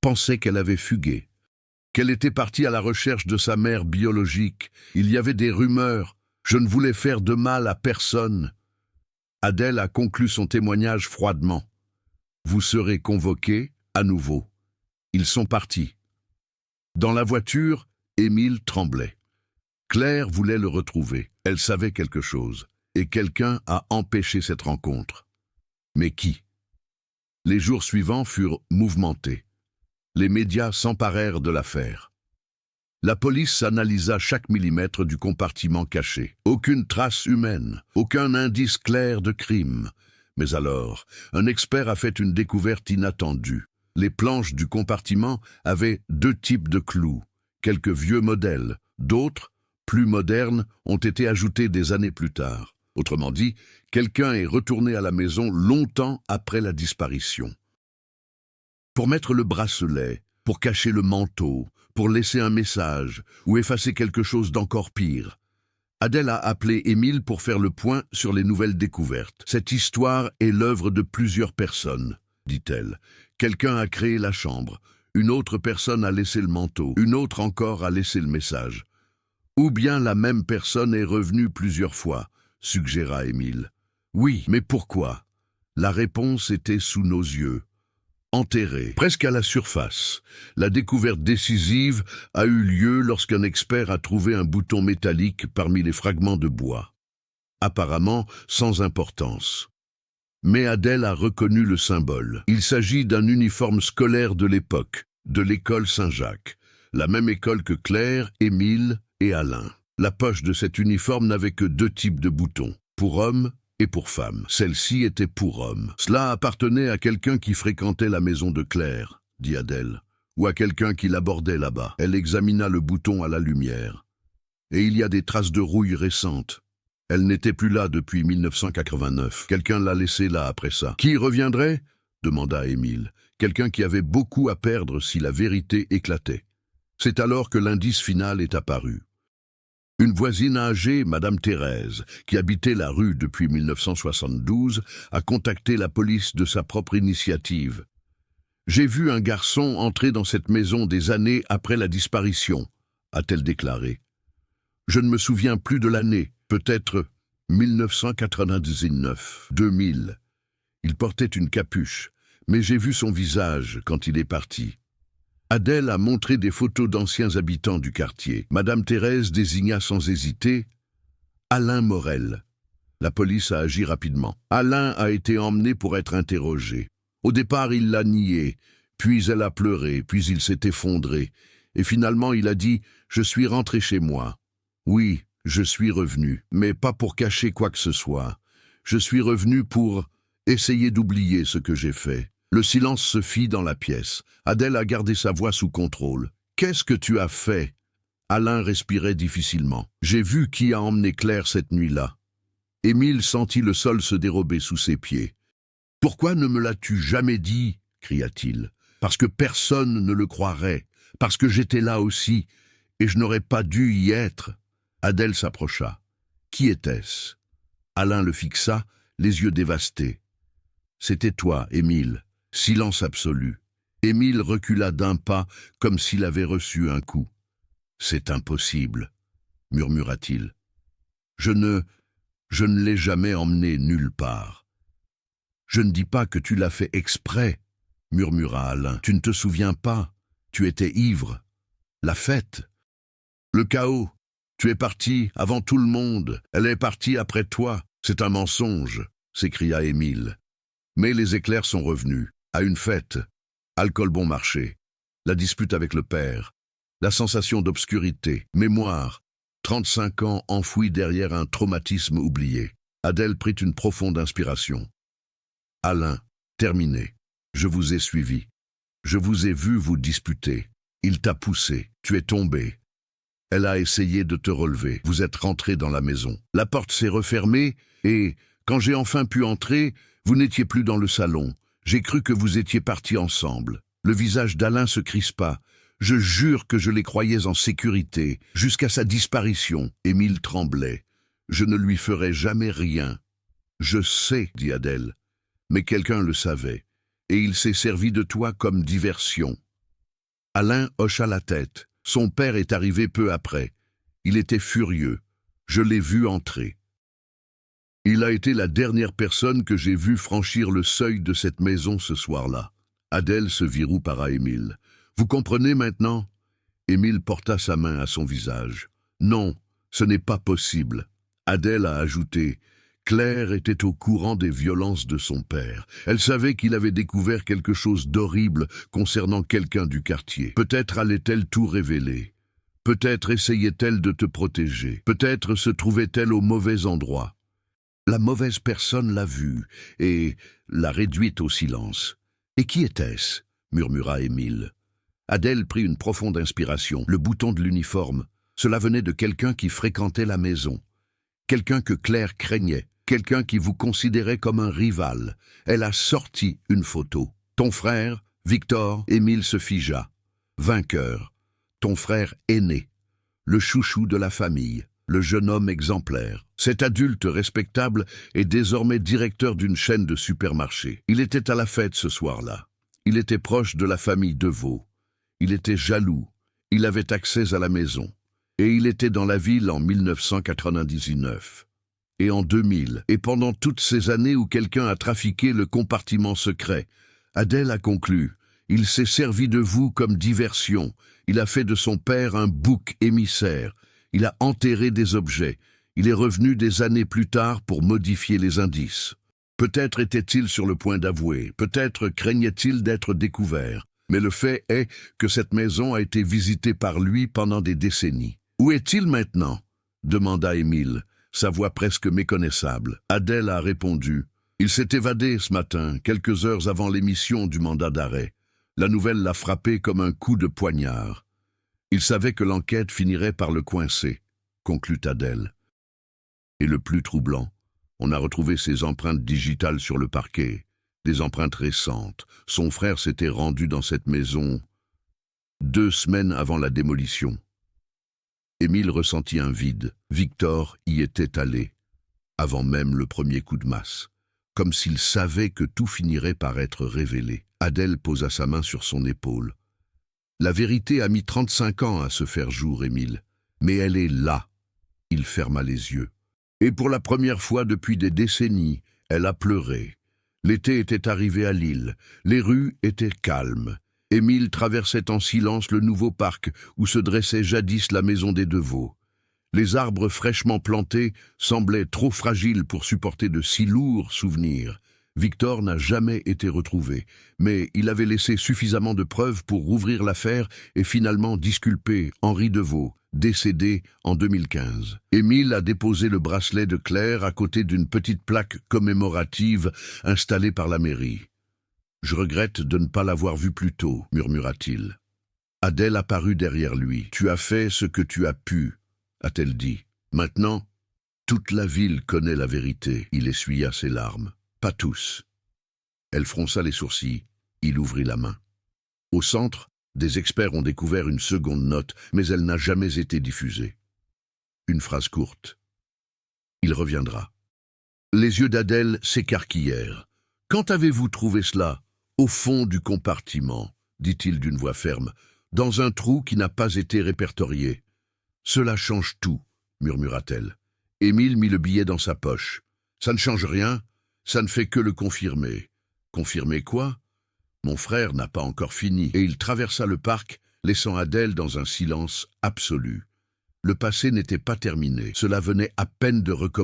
pensais qu'elle avait fugué. Qu'elle était partie à la recherche de sa mère biologique. Il y avait des rumeurs. Je ne voulais faire de mal à personne. » Adèle a conclu son témoignage froidement. « Vous serez convoqués à nouveau. » Ils sont partis. Dans la voiture, Émile tremblait. Claire voulait le retrouver. Elle savait quelque chose. Et quelqu'un a empêché cette rencontre. Mais qui? Les jours suivants furent mouvementés. Les médias s'emparèrent de l'affaire. La police analysa chaque millimètre du compartiment caché. Aucune trace humaine, aucun indice clair de crime. Mais alors, un expert a fait une découverte inattendue. Les planches du compartiment avaient deux types de clous. Quelques vieux modèles, d'autres, plus modernes, ont été ajoutés des années plus tard. Autrement dit, quelqu'un est retourné à la maison longtemps après la disparition. Pour mettre le bracelet, pour cacher le manteau, pour laisser un message ou effacer quelque chose d'encore pire. Adèle a appelé Émile pour faire le point sur les nouvelles découvertes. « Cette histoire est l'œuvre de plusieurs personnes, » dit-elle. « Quelqu'un a créé la chambre, une autre personne a laissé le manteau, une autre encore a laissé le message. Ou bien la même personne est revenue plusieurs fois, » suggéra Émile. « Oui, mais pourquoi ?» La réponse était sous nos yeux. Enterré, presque à la surface. La découverte décisive a eu lieu lorsqu'un expert a trouvé un bouton métallique parmi les fragments de bois. Apparemment sans importance. Mais Adèle a reconnu le symbole. Il s'agit d'un uniforme scolaire de l'époque, de l'école Saint-Jacques. La même école que Claire, Émile et Alain. La poche de cet uniforme n'avait que deux types de boutons, pour hommes et pour femmes. Celle-ci était pour homme. Cela appartenait à quelqu'un qui fréquentait la maison de Claire, dit Adèle, ou à quelqu'un qui l'abordait là-bas. Elle examina le bouton à la lumière. Et il y a des traces de rouille récentes. Elle n'était plus là depuis 1989. Quelqu'un l'a laissée là après ça. Qui reviendrait? Demanda Émile. Quelqu'un qui avait beaucoup à perdre si la vérité éclatait. C'est alors que l'indice final est apparu. Une voisine âgée, Madame Thérèse, qui habitait la rue depuis 1972, a contacté la police de sa propre initiative. « J'ai vu un garçon entrer dans cette maison des années après la disparition », a-t-elle déclaré. « Je ne me souviens plus de l'année, peut-être 1999, 2000. Il portait une capuche, mais j'ai vu son visage quand il est parti. » Adèle a montré des photos d'anciens habitants du quartier. Madame Thérèse désigna sans hésiter Alain Morel. La police a agi rapidement. Alain a été emmené pour être interrogé. Au départ, il l'a nié, puis elle a pleuré, puis il s'est effondré. Et finalement, il a dit « Je suis rentré chez moi. Oui, je suis revenu, mais pas pour cacher quoi que ce soit. Je suis revenu pour essayer d'oublier ce que j'ai fait. » Le silence se fit dans la pièce. Adèle a gardé sa voix sous contrôle. « Qu'est-ce que tu as fait ?» Alain respirait difficilement. « J'ai vu qui a emmené Claire cette nuit-là. » Émile sentit le sol se dérober sous ses pieds. « Pourquoi ne me l'as-tu jamais dit ?» cria-t-il. « Parce que personne ne le croirait, parce que j'étais là aussi, et je n'aurais pas dû y être. » Adèle s'approcha. Qui était-ce? Alain le fixa, les yeux dévastés. C'était toi, Émile. Silence absolu. Émile recula d'un pas, comme s'il avait reçu un coup. C'est impossible, murmura-t-il. Je ne l'ai jamais emmené nulle part. Je ne dis pas que tu l'as fait exprès, murmura Alain. Tu ne te souviens pas. Tu étais ivre. La fête. Le chaos. Tu es parti avant tout le monde. Elle est partie après toi. C'est un mensonge, s'écria Émile. Mais les éclairs sont revenus. À une fête. Alcool bon marché. La dispute avec le père. La sensation d'obscurité. Mémoire. 35 ans enfouis derrière un traumatisme oublié. Adèle prit une profonde inspiration. Alain, terminé. Je vous ai suivi. Je vous ai vu vous disputer. Il t'a poussé. Tu es tombé. Elle a essayé de te relever. Vous êtes rentré dans la maison. La porte s'est refermée et, quand j'ai enfin pu entrer, vous n'étiez plus dans le salon. J'ai cru que vous étiez partis ensemble. Le visage d'Alain se crispa. Je jure que je les croyais en sécurité, jusqu'à sa disparition. Émile tremblait. Je ne lui ferai jamais rien. Je sais, dit Adèle, mais quelqu'un le savait, et il s'est servi de toi comme diversion. Alain hocha la tête. Son père est arrivé peu après. Il était furieux. Je l'ai vu entrer. Il a été la dernière personne que j'ai vue franchir le seuil de cette maison ce soir-là. Adèle se viroupara Émile. Vous comprenez maintenant? Émile porta sa main à son visage. Non, ce n'est pas possible. Adèle a ajouté. Claire était au courant des violences de son père. Elle savait qu'il avait découvert quelque chose d'horrible concernant quelqu'un du quartier. Peut-être allait-elle tout révéler. Peut-être essayait-elle de te protéger. Peut-être se trouvait-elle au mauvais endroit. La mauvaise personne l'a vue et l'a réduite au silence. Et qui était-ce? Murmura Émile. Adèle prit une profonde inspiration. Le bouton de l'uniforme, cela venait de quelqu'un qui fréquentait la maison. Quelqu'un que Claire craignait. Quelqu'un qui vous considérait comme un rival. Elle a sorti une photo. Ton frère, Victor, Émile se figea. Vainqueur. Ton frère aîné. Le chouchou de la famille. Le jeune homme exemplaire. Cet adulte respectable est désormais directeur d'une chaîne de supermarchés. Il était à la fête ce soir-là. Il était proche de la famille Deveau. Il était jaloux. Il avait accès à la maison. Et il était dans la ville en 1999. Et en 2000, et pendant toutes ces années où quelqu'un a trafiqué le compartiment secret, Adèle a conclu, il s'est servi de vous comme diversion, il a fait de son père un bouc émissaire, il a enterré des objets, il est revenu des années plus tard pour modifier les indices. Peut-être était-il sur le point d'avouer, peut-être craignait-il d'être découvert, mais le fait est que cette maison a été visitée par lui pendant des décennies. Où est-il maintenant? Demanda Émile. Sa voix presque méconnaissable. Adèle a répondu. Il s'est évadé ce matin, quelques heures avant l'émission du mandat d'arrêt. La nouvelle l'a frappé comme un coup de poignard. Il savait que l'enquête finirait par le coincer, conclut Adèle. Et le plus troublant, on a retrouvé ses empreintes digitales sur le parquet, des empreintes récentes. Son frère s'était rendu dans cette maison 2 semaines avant la démolition. Émile ressentit un vide. Victor y était allé, avant même le premier coup de masse, comme s'il savait que tout finirait par être révélé. Adèle posa sa main sur son épaule. La vérité a mis 35 ans à se faire jour, Émile, mais elle est là. Il ferma les yeux. Et pour la première fois depuis des décennies, elle a pleuré. L'été était arrivé à Lille, les rues étaient calmes. Émile traversait en silence le nouveau parc où se dressait jadis la maison des Deveau. Les arbres fraîchement plantés semblaient trop fragiles pour supporter de si lourds souvenirs. Victor n'a jamais été retrouvé, mais il avait laissé suffisamment de preuves pour rouvrir l'affaire et finalement disculper Henri Deveau, décédé en 2015. Émile a déposé le bracelet de Claire à côté d'une petite plaque commémorative installée par la mairie. « Je regrette de ne pas l'avoir vu plus tôt, » murmura-t-il. Adèle apparut derrière lui. « Tu as fait ce que tu as pu, » a-t-elle dit. « Maintenant, toute la ville connaît la vérité. » Il essuya ses larmes. « Pas tous. » Elle fronça les sourcils. Il ouvrit la main. Au centre, des experts ont découvert une seconde note, mais elle n'a jamais été diffusée. Une phrase courte. Il reviendra. Les yeux d'Adèle s'écarquillèrent. « Quand avez-vous trouvé cela ?»« Au fond du compartiment, dit-il d'une voix ferme, dans un trou qui n'a pas été répertorié. Cela change tout, murmura-t-elle. Émile mit le billet dans sa poche. Ça ne change rien, ça ne fait que le confirmer. Confirmer quoi? Mon frère n'a pas encore fini. Et il traversa le parc, laissant Adèle dans un silence absolu. Le passé n'était pas terminé, cela venait à peine de recommencer.